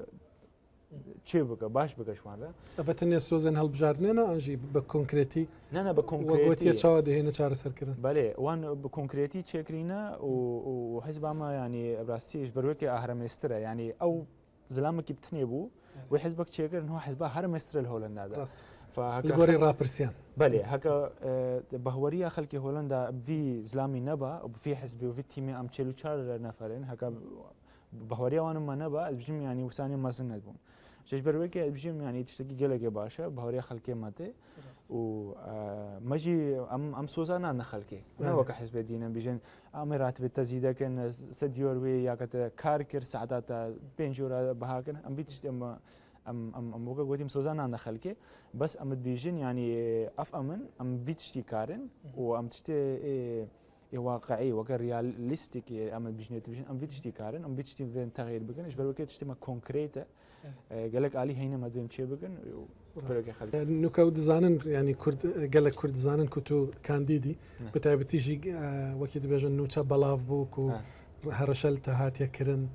چه بك باش بك شوانه افتني سوزن هالبجارنينا انجي بكونكريتي انا بكونكريتي وقوتي شاده هنا شهر سركرن بله وان بكونكريتي تشكرينا وحزب ما يعني براستيش بروك اهرمستره يعني او زلامك بتنيبو وحزبك تشكر انه حزبه هرمستر الهولندا الجوري رابرسيان بله هكا بهوريه خلقي هولندا في زلامي نبا وفي حزبي وفي تيمي ام تشيلو تشار نفرين هكا بهوريه وانا ما نبا بجم يعني وساني ما سندبون شش بروك بجم يعني تشتكي جلك باشا بهوريه خلقي ماتي و ماجي ام سوزانا نخلقي انا وك حزب دينا بيجن اميرات بالتزيد كان سديور وي ياكت كاركر ساعات بنجورا بهاكن ام بيتشتي ام وقا قوتي مسوزانا نخلقي بس ام بيجن يعني افامن ام بيتشتي كارن وام تشتي واقعي وكا رياليستيك ام بيجنيت بيجن ام بيتشتي كارن ام بيتشتي فين تغيير بكن ايش بروك تشتي ما كونكريته قالك علي هينا ما دوين تشي بكن نوكا دزانن يعني كرد قالك كرد زانن كنتو كانديدي بتاع بتيجي وكيد بيجن نوتشا بلاف بوك و هرشلت هاتيا كرن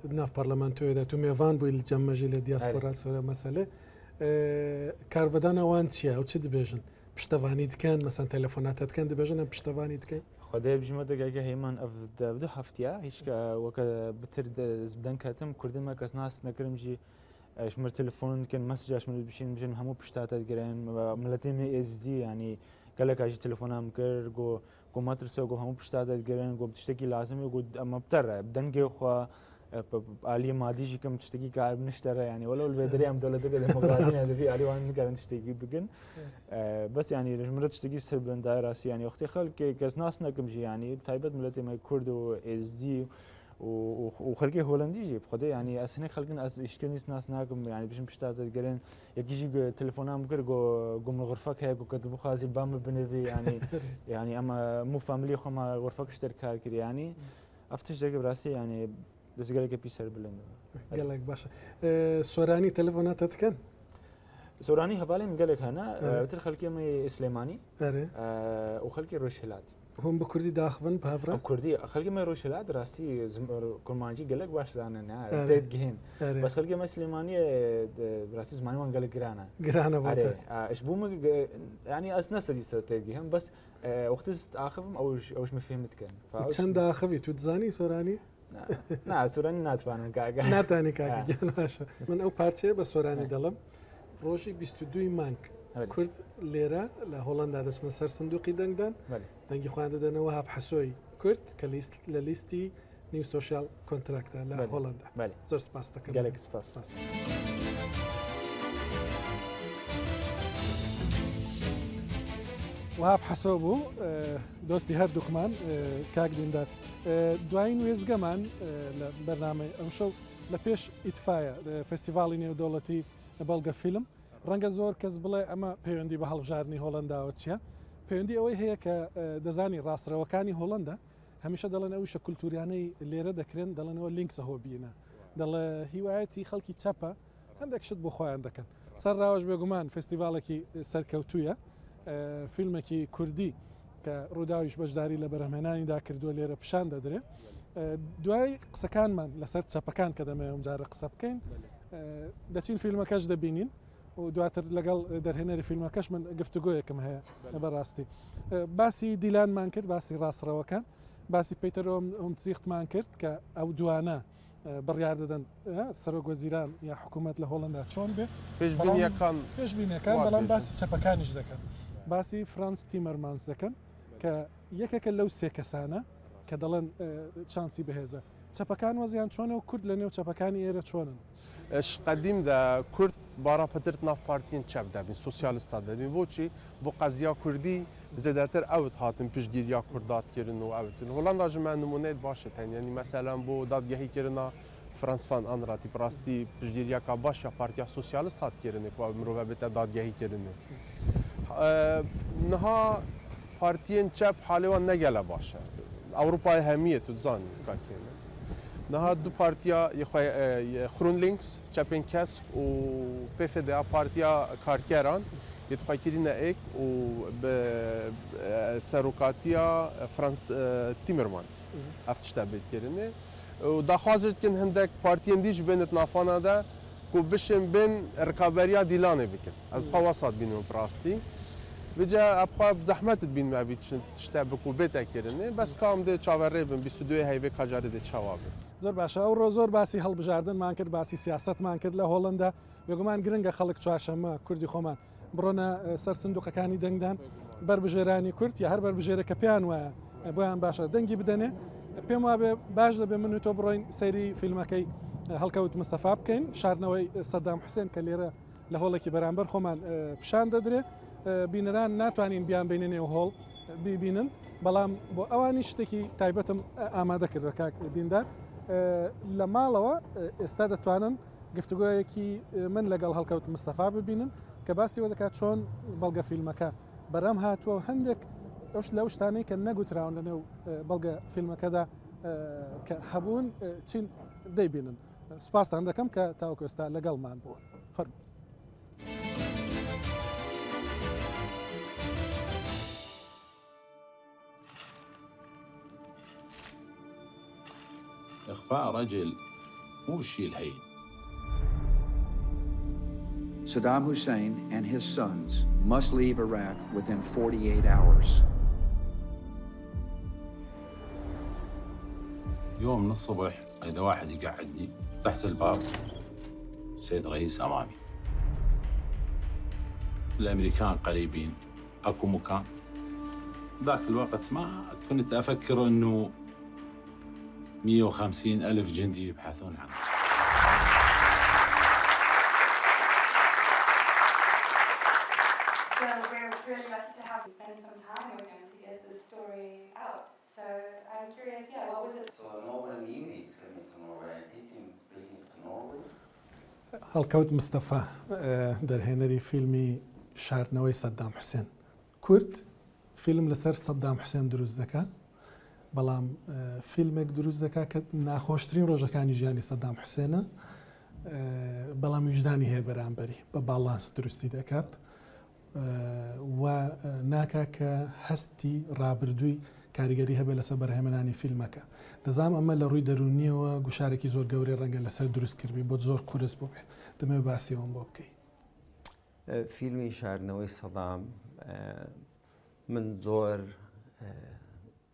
ناف برلمانتو اذا تو ميفان بو الجماجي للدياسبورا سورة مسألة كارفدانا وانتشيا او تشد بيجن بشتواني كان مثلا تليفونات كان دبيجن بشتواني كان خدای بجمع دقیقه هیمان بدو هفتیا هیچ وقت بتر زبدن کاتم کردن ما کس ناس نکرم جی شمر تلفون كان مسج اشمر بشين بجن همو بشتات جرين ملتي مي اس دي يعني قال لك اجي تليفونها مكر جو ما ترسو جو همو بشتات جرين جو بتشتكي لازم يقول اما بتر بدنجي خو عالي مادي جي كم تشتكي كار بنشتري يعني ولا الفيدري ام دوله ديمقراطيه هذا في علي وان كان تشتكي بكن بس يعني جمله تشتكي سبن دايراسي يعني اختي خلق كاس ناس نكم جي يعني تايبت ملتي ما كرد و اس دي وخلقي هولندي جي بخدي يعني اسني خلقن اس اشكنيس ناس ناكم يعني باش بشتات جرين يجي تليفونام مكر جو من غرفك هيك وكتبوا خازي بام بنفي يعني يعني اما مو فاميلي خو ما غرفك اشترك كري يعني افتش دقه براسي يعني بس قال لك بيسر بلند قال لك باشا سوراني تليفونات تكن سوراني هفالي قال لك هنا قلت خلقي مي سليماني وخلقي روشلات هم بكردي داخفن بهافرا كردي خلقي مي روشلات راستي كرمانجي قال لك باش زانن تيت جهين بس خلقي مي سليماني راستي زماني وان قال لك جرانا بوتا ايش بوم يعني اسنس دي تيت جهين بس وقت اخفم اوش ما فهمت كان كان داخفي تزاني سوراني نا سوراني ناتفانن كاكا ناتاني كاكا جناشا من او بارتي بس سوراني دلم روجي 22 مانك كرد ليرة لهولندا دسنا سر صندوقي دنگدان دنگي خوانده دنا وهاب حسوي كرد كليست لليستي نيو سوشيال كونتراكت لهولندا زور سباس تكمل قالك سباس وهاب حسوبو دوستي هر دوكمان كاك ديندار دوين ويزگمان لبرنامج امشو لپیش اتفاقه فستیوالی نێودەوڵەتی بەڵگە فیلم ڕەنگە زۆر کەس بڵێ ئەمە پەیوەندی بە هەڵبژاردننی هۆڵنداوە چییە؟ پەیوەندی ئەوەی هەیە کە دەزانی ڕاستەوەکانی هۆڵندا هەمیشە دەڵێن ئەویشە کولتوریانەی لێرە دەکرێن دەڵێنەوە لینکسە هۆ بینە دەڵێ هیوایەتی خەڵکی چەپە هەندێک شت بۆ خۆیان دەکەن سەر ڕاوەش بێگومان فستیواڵێکی سەرکەوتوویە فیلمێکی کوردی کە ڕووداویش بەشداری لە بەرهەمهێنانیدا کردووە لێرە پیشان دەدرێ دوای قسەکانمان لەسەر چەپەکان کە دەمەوێت ئەمجارە قسە بکەین دەچین فیلمەکەش دەبینین و دواتر لەگەڵ دەرهێنەری فیلمەکەش من گفتوگۆیەکم هەیە بەڕاستی باسی دیلانمان کرد باسی ڕاستڕەوەکان باسی پەیتەر ئۆمچیختمان کرد کە ئەو دوانە بڕیار دەدەن سەرۆک وەزیران یا حکوومەت لە هۆڵندا چۆن بێ پێشبینیەکان بەڵام باسی چەپەکانیش دەکەن باسی فرانس تیمەرمانس دەکەن کە یەکێکە لەو سێ کەسانە کە دەڵێن چانسی بەهێزە چەپەکان وەزیان چۆنە و کورد لە نێو چەپەکانی ئێرە چۆنن اش قدیم دا کورد بارا پترت ناف پارتین چپ دبین سوسیالیستا دبین بوچی بو قضیه کردی زیادتر اوت هاتن پیشگیریا کردات کردن و اوتن هولندا جمع نمونه باشه یعنی مثلا بو دادگاهی کردن فرانس فان آنراتی براستی پیشگیریا کا باشه پارتیا سوسیالیست هات کردن که مروه بته دادگاهی کردن نها پارتین چپ حالی و نگله باشه اروپای همیه تو زان کاکینه نها دو پارتیا خرون لینکس چپین کسک و PFDA پارتیا کارکران یتخوای کردن ایک و به سروکاتیا فرانس تیمرمانز افتشته بید کردنه و داخوازت کن هندک پارتین دیج بینت نافانا ده که بشن بین رکابریا دیلانه بکن از بخوا وسط بینم فراستی وجا ابخوا زحمت بین مابید تشته بکو بیت کردنه بس کام ده چاوره بین 22 هیوی کجاره ده چاوابه زۆر باشە ئەوڕۆ زۆر باسی هەڵبژاردنمان کرد باسی سیاستمان کرد لە هۆڵندا بێگومان گرنگە خەڵک چوارشەممە کوردی خۆمان بڕۆنە سەر سندوقەکانی دەنگدان بربژێرانی کورد یا هەر بربژێرە کە پێیان وایە بۆیان باشە دەنگی بدەنێ پێم وابێ باش دەبێ من و تۆ بڕۆین سەیری فیلمەکەی هەڵکەوت مستەفا بکەین شاردنەوەی سەدام حوسێن کە لێرە لە هۆڵێکی بەرامبەر خۆمان پیشان دەدرێ بینەران ناتوانین بیان بینێنێ و هۆڵ بیبینن بەڵام بۆ ئەوانی شتێکی تایبەتم ئامادە کرد بە کاک دیندار لە ماڵەوە ئێستا دەتوانن گفتوگویەکی من لەگەڵ هەڵکەوت مستەفا ببینن کە باسیەوە دەکات چۆن بەڵگە فیلمەکە بەرەم هاتووە هەندێک ئەوش لەو شتانەی کە نەگوتراون لەنێو بەڵگە فیلمەکەدا کە هەبوون چین دەیبینن سوپاسان دەکەم کە تاوەکو ئێستا لەگەڵمان بوون فەرموو. إخفاء رجل مو بالشيء الهين. Saddam Hussein and his sons must leave Iraq within 48 hours. يوم من الصبح إذا واحد يقعدني تحت الباب السيد رئيس أمامي الأمريكان قريبين أكو مكان ذاك الوقت ما كنت أفكر أنه 150,000 جندي يبحثون عنه. So we're really lucky to have spend some time with him to get the story out. So I'm curious, what was it? So Norway needs coming to Norway. I think him bringing to Norway. هەڵکەوت مستەفا دەرهێنەری فیلمی شاردنەوەی سەدام حوسێن کورد فیلم لەسەر سەدام حوسێن دروست دەکات بەڵام فیلمێک دروست دەکات کە ناخۆشترین ڕۆژەکانی ژیانی سەدام حوسێنە بەڵام ویژدانی هەیە بەرامبەری بە باڵانس دروستی دەکات و ناکا کە هەستی ڕابردووی کاریگەری هەبێت لەسەر بەرهێمەانی فیلمەکە دەزانم ئەمە لە ڕووی دەرونیەوە گوشارێکی زۆر گەورەی ڕەنگە لەسەر دروست کردبی بۆ زۆر قورس بۆ بێ دەمەوێت باسیەوەم بۆ بکەی فیلمی شاردنەوەی سەدام من زۆر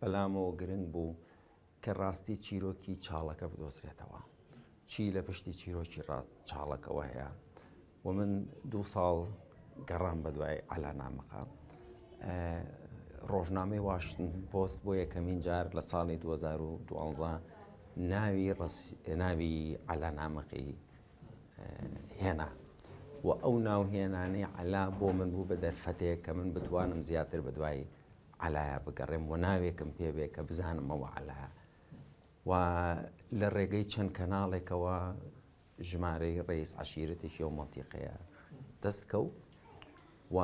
بەلامەوە گرنگ بوو کە ڕاستی چیرۆکی چاڵەکە بدۆزرێتەوە چی لە پشتی چیرۆکی چاڵەکەەوە هەیە و من 2 ساڵ گەڕام بە دوای ئالانامەکە ڕۆژنامەی واشنگتن پۆست بۆ یەکەمین جار لە ساڵی 2012 ناوی ئالانامەقی هێنا و ئەو ناوهێنانەی علا بۆ من بوو بە دەرفەتێک کە من بتوانم زیاتر بە دوای علایە بگەڕێم و ناوێکم پێبێ کە بزانم ئەوە علایە و لە ڕێگەی چەند کەناڵێکەوە ژمارەی ڕێیس عەشیرەتێکی ئەو مەنتیقەیە دەستکەوت و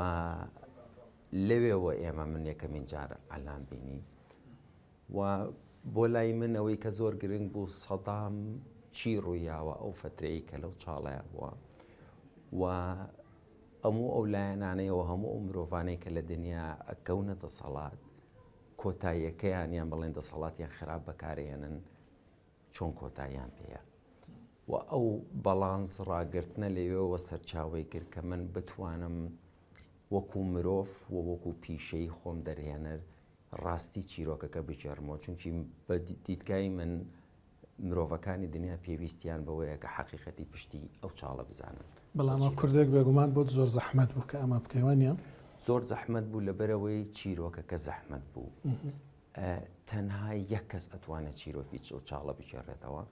لەوێەوە ئێمە من یەکەمین جارە ئەلان بینی و بۆ لای من ئەوەی کە زۆر گرنگ بوو سەدام چی ڕوویاوە ئەو فترەی کە لەو چاڵەیە بووە و ئەموو ئەو لایەنانەیەوە هەموو ئەو مرۆڤانەی کە لە دنیا ئەکەونە دەسەڵات کۆتاییەکەیان یان بڵێن دەسەڵاتیان خراپ بەکارێنن چۆن کۆتاییان پێیە و ئەو بەڵانس ڕاگرتنە لەوێەوە سەرچاوی کرد کە من بتوانم وەکو مرۆڤ و وەکو پیشەی خۆم دەرهێنەر ڕاستی چیرۆکەکە بجێڕمەوە چونکی بە دیتگای من مرۆڤەکانی دنیا پێویستیان بەوەیە کە حەقیقەتی پشتی ئەو چاڵە بزانن بەڵام کوردێک بێگومان بۆ زۆر زەحمەت بوو کە ئەمە بکەیوانە زۆر زەحمەت بوو لەبەرەوەی چیرۆکەکە زەحمەت بوو تەنها یەک کەس ئەتوانێت چیرۆکی چاڵە بچێڕێتەوە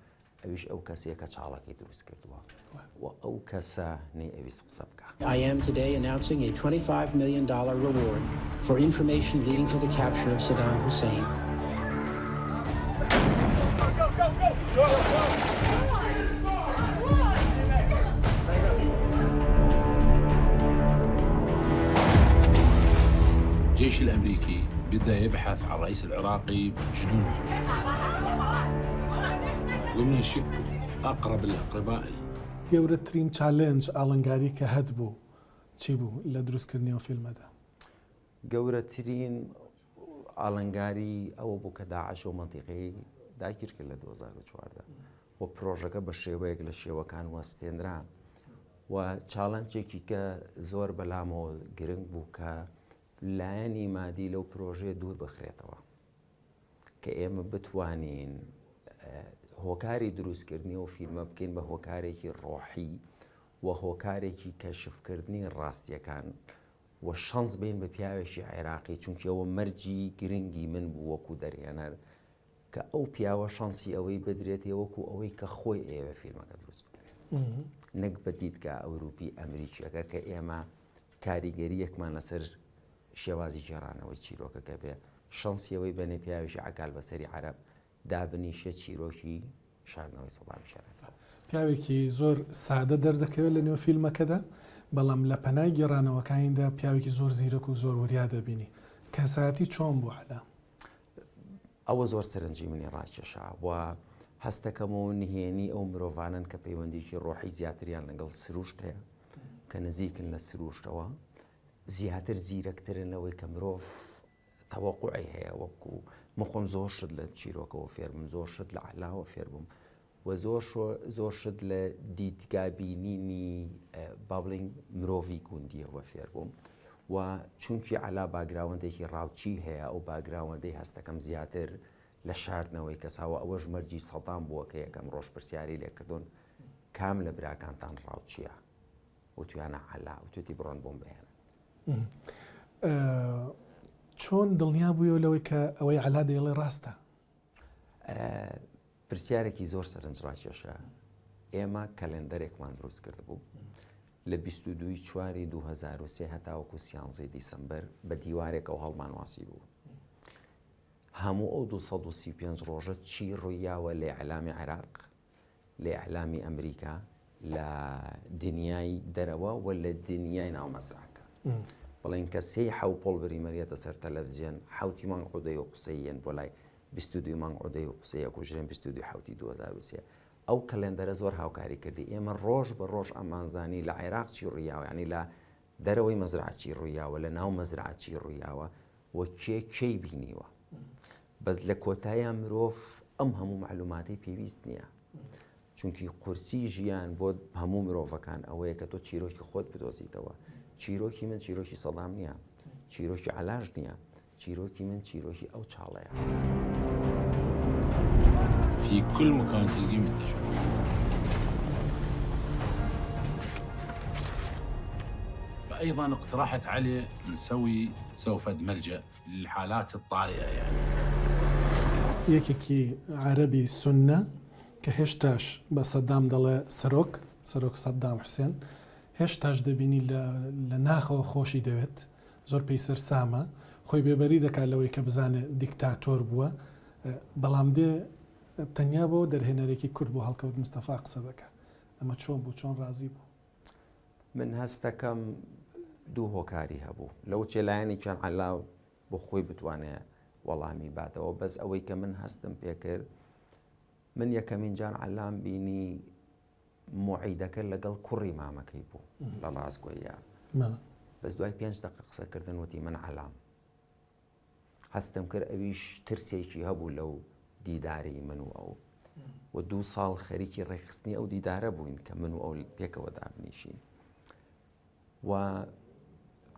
ئەویش ئەو کەسێک کە چاڵەکەی دروست کردووە و ئەو کەسە نەی ئەویست قسە بکە. I am today announcing a $25 million reward for information leading to the capture of Saddam Hussein. الجيش الأمريكي بدأ يبحث عن الرئيس العراقي بجنون ومن يشك أقرب الأقرباء. گەورەترین چالنج ئاڵنگاری کە هەت بوو چی بوو لە دروستکردنەوە فیلمەدا؟ گەورەترین ئاڵنگاری ئەوە بوو کە داعش و منتیقەی داگیر کرد لە 2014 و پرۆژەکە بە شێوەیەک لە شێوەکان وەستێنرا و چاڵنجێکی کە زۆر بەلامەوە گرنگ بوو کە لایەنی مادی لەو پرۆژێ دوور بخرێتەوە کە ئێمە بتوانین هۆکاری دروستکردنی و فیلمە بکەین بە هۆکارێکی ڕۆحی و هۆکارێکی کەشفکردنی ڕاستیەکان و شانس بین بە پیاوێکی عێراقی چونکە ئەوە مەرجی گرنگی من بوو وەکو دەرهێنەر کە ئەو پیاوە شانسی ئەوەی بدرێتێ وەکو ئەوەی کە خۆی ئێوە فیلمەکە دروست بکرێت نەک بە دیدگا ئەوروپی ئەمریکیەکە کە ئێمە کاریگەریەکمان لەسەر شێوازی جێڕانەوەی چیرۆکەکە بێ شانسیەوەی بەنێ پیاوێکی عەکال بەسەری عەرەب دابنیشە چیرۆکی شاردنەوەی سەدام شێرێتەوە. پیاوێکی زۆر سادە دەردەکەوێت لە نێو فیلمەکەدا بەڵام لە پەنای گێڕانەوەکانیدا پیاوێکی زۆر زیرەک و زۆر وریا دەبینی. کەساتی چۆن بوو حەلا؟ ئەوە زۆر سەرنجی منی ڕاکێشا و هەستەکەمەوە نهێنی ئەو مرۆڤانن کە پەیوەندیکی ڕۆحی زیاتریان لەگەڵ سروشت هەیە کە نزیکن لە سروشتەوە زیاتر زیرەکترنەوەی کە مرۆڤ تەوەقوعی هەیە وەکو مخۆم زۆر شت لە چیرۆکەوە فێربم زۆر شت لە عەلاوە فێربووم و زۆر شت لە دیدگابینینی بابلینگ مرۆڤی گوندیەوە فێربووم و چونکی عەلا باگراوەندێکی ڕاوچی هەیە ئەو باگراوەندەی هەستەکەم زیاتر لە شاردنەوەی کەساوە ئەوەش مەرجی سەدام بووە کە یەکەم ڕۆژ پرسیاری لێکردوون کام لە براکانتان ڕاوچیە و تویانە عەلا و توێتی بڕۆن بۆم بهێنن. چۆن دڵنیا بوویەوە لەوەی کە ئەوەی عەلا دەیڵێ ڕاستە؟ پرسیارێکی زۆر سەرنجڕاکێشە. ئێمە کەلێندەرێکمان دروست کرد بوو لە 22/4/2003 هەتاوەکو 13 دیسەمبەر بە دیوارێکەوە هەڵمان واسی بوو. هەموو ئەو 235 ڕۆژە چی ڕوویاوە لە ئیعلامی عێراق، لە ئیعلامی ئەمریکا، لە دنیای دەرەوە و لە دنیای ناومەزراعەکە. بەڵێن کە سێی حەوپۆڵ بریمەریەتە سەر تەلەڤیزیۆن حوتی مانگ عودەی و قسەیەن بۆ لای 22 مانگ عودەی و قسەیە کوژرێن 22 حوتی 2023 ئەو کەلێندەرە زۆر هاوکاری کردی. ئێمە ڕۆژ بە ڕۆژ ئەمانزانی لە عێراق چی ڕوویاوە، ینی لە دەرەوەی مەزرعەتی ڕوویاوە، لە ناو مەزرعەتی ڕوویاوە و کێی بینیوە. بەس لە کۆتاییان مرۆڤ ئەم هەموو معلوماتی پێویست نییە چونکی قورسی ژیان بۆ هەموو مرۆڤەکان ئەوەیە کە تۆ چیرۆکی خۆت بدۆزیتەوە. چیرۆکی من چیرۆکی سەدام نییە، چیرۆکی عەلاش نییە، چیرۆکی من چیرۆکی ئەو چاڵەیە. في كل مكان تلقيه منتشر. فأيضا اقترحت عليه نسوي سوفد ملجأ للحالات الطارئة يعني. یەکێکی عەرەبی سونە کە هێشتاش بە سەدام دەڵێ سەرۆک سەدام حوسێن هێشتاش دەبینی لە ناخەوە خۆشی دەوێت زۆر پێی سەرسامە خۆی بێبەری دەکات لەوەی کە بزانێ دیکتاتۆر بووە بەڵام دێ تەنیا بۆ دەرهێنەرێکی کورد بۆ هەڵکەوت مستەفا قسە دەکات. ئەمە چۆن بوو، چۆن ڕازی بوو؟ من هەستەکەم دوو هۆکاری هەبوو لەو چێلایەنی چەند عەلا بۆ خۆی بتوانێت وەڵامی باتەوە، بەس ئەوەی کە من هەستم پێکرد من یەکەمین جار عەلام بینی موعیدەکە لەگەڵ کوڕی مامەکەی بوو لە ڕاستگۆیە، بەس دوای 5 دقیقە قسەکردن وتی من عەلام هەستم کرد ئەویش ترسێکی هەبوو لەو دیداری من و ئەو و 2 ساڵ خەریکی ڕێکخستنی ئەو دیدارە بووین کە من و ئەو پێکەوە دابنیشین و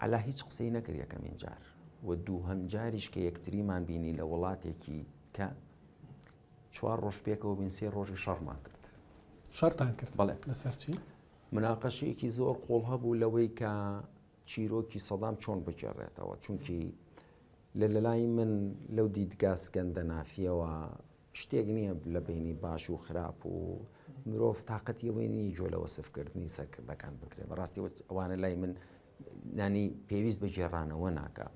عەلا هیچ قسەی نەکرد یەکەمین جار و دووهەم جاریش کە یەکتریمان بینی لە وڵاتێکی کە 4 ڕۆژ پێکەوە بین 3 ڕۆژی شەڕمان کرد. شەڕتان کرد؟ بەڵێ. لەسەر چی؟ مناقەشەیەکی زۆر قوڵ هەبوو لەوەی کە چیرۆکی سەدام چۆن بگێڕێتەوە چونکی لە لای من لەو دیدگا سکەندە نافیەوە شتێک نییە لە بینی باش و خراپ و مرۆڤ تااقەتیەوەی نی جۆ لە وەسفکردنی سەرکردەکان بکرێت بەڕاستی ئەوانە لای من نانی پێویست بە جێڕانەوە ناکە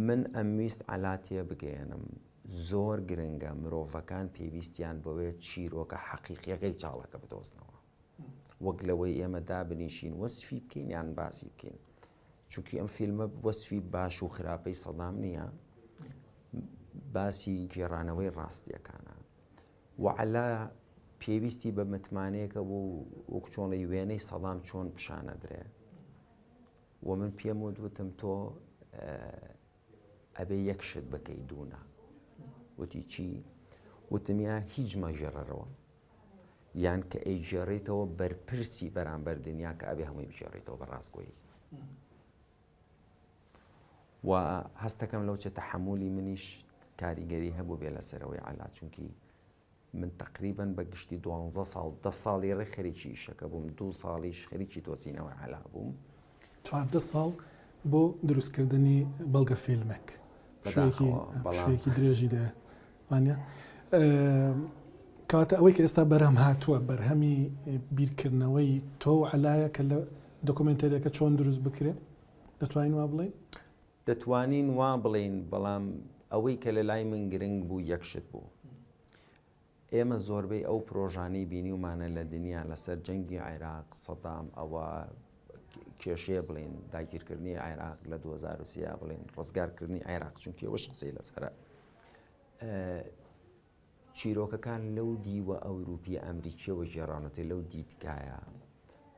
من ئەمویست عەلاتێ بگەێنم زۆر گرنگە مرۆڤەکان پێویستیان بەوێت چیرۆکە حەقیقیەکەی چاڵەکە بدۆزنەوە وەک لەوەی ئێمە دابنیشین وەسفی بکەین یان باسی بکەین چونکی ئەم فیلمە وەسفی باش و خراپەی سەدام نییە باسی گێڕانەوەی ڕاستیەکانە وعلا پێویستی بە متمانەیەکە بوو وەک چۆنی وێنەی سەدام چۆن پیشانە درێ و من پێم وتم تۆ ئەبێ یەک شت بکەی دوونا وتی چی وتمیا هیچ مەژێڕەرەوە یان کە ئەیژێڕێتەوە بەرپرسی بەرامبەر دنیا کە ئەبێ هەمووی بژێڕێتەوە بە ڕاستگۆیی و هەستەکەم لەو چێ تەحەمولی منیش کاریگەری هەبوو بێ لەسەرەوەی عەلا چونکی من تقریباً بە گشتی 12 ساڵ 10 ساڵی ڕێ خەریکی ئیشەکە بووم 2 ساڵیش خەریکی تۆچینەوەی عەلا بووم 14 ساڵ بۆ دروستکردنی بەڵگە فیلمێک شوێکی درێژی دەوانە کاتە ئەوەی کە ئێستا بەرهەم هاتووە بەرهەمی بیرکردنەوەی تۆ و عەلایە کە لە دۆکۆمنتەریەکە چۆن دروست بکرێت دەتوانین وا بڵێن؟ دەتوانین وا بڵێن بەڵام ئەوەی کە لە لای من گرنگ بوو یەکشت بوو ئێمە زۆربەی ئەو پرۆژانەی بینی ومانە لە دنیا لەسەر جەنگی عێراق سەدام ئەوە کێشەیە بڵێن داگیرکردنی عێراق لە 2003 بڵێن ڕزگارکردنی عێراق چونکی ئەوەش قسەی لەسەرە چیرۆکەکان لەو دیوە ئەوروپی ئەمریکیەوە گێڕانەتی لەو دیتکایە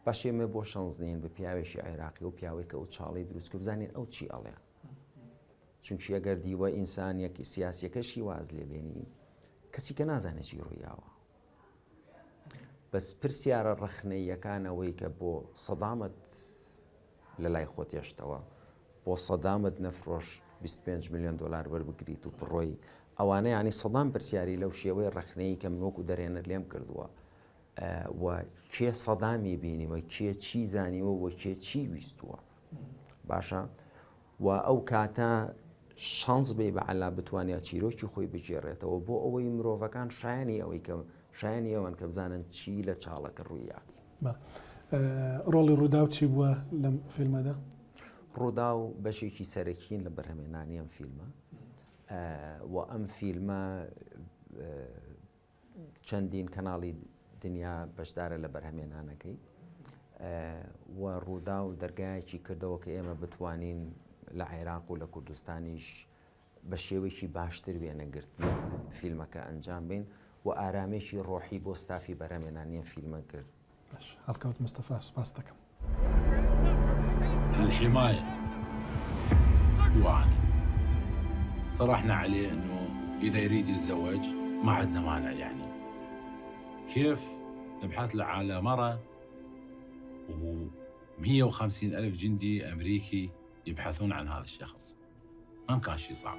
باشێمە بۆ شەنزنین بە پیاوێکی عێراقی و پیاوێک کە ئەو چاڵی دروستکە بزانین ئەو چی ئەڵێ چونکی ئەگەر دیوە ئینسانیەکی سیاسیەکەشی واز لێبێنی کەسی کە نازانێت چی ڕوویاوە بەس پرسیارە ڕەخنەیەکانەوەی کە بۆ سەدامت لە لای خۆت هێشتەوە بۆ سەدامت نەفرۆش 25 میلیۆن دلار وەربگریت و بڕۆی ئەوانە ینی سەدام پرسیاری لەو شێوەی ڕەخنەیە کە منۆک و دەرێنەر لێم کردووە و کێ سەدامی بینیوە کێ چی زانیوە و کێ چی ویستووە باشە و ئەو کاتە شانس بێ بە عەلا بتوانێت چیرۆکی خۆی بگێڕێتەوە بۆ ئەوەی مرۆڤەکان شایانی ئەوەی کە شایانی ئەوەن کە بزانن چی لە چاڵەکە ڕوویاتی ڕۆڵی ڕوودا و چی بووە لەم فیلمەدا؟ ڕوودا و بەشێکی سەرەکین لە بەرهەمێنانی ئەم فیلمە و ئەم فیلمە چەندین کەناڵی دنیا بەشدارە لە بەرهەمێنانەکەی و ڕوودا و دەرگایەکی کردەوە کە ئێمە بتوانین لە عێراق و لە کوردستانیش بە شێوەیەکی باشتر وێنەگرتن فیلمەکە ئەنجام بین و ئارامێکی ڕۆحی بۆ ستافی بەرهەمێنانیە فیلمە کرد. هەڵکەوت مستەفا سپاس دەکەم. الحماية وعن صرحنا عليه انه اذا يريد يتزوج ما عندنا مانع يعني كيف نبحث له على مرة و150,000 جندي امريكي يبحثون عن هذا الشخص ما كان شيء صعب.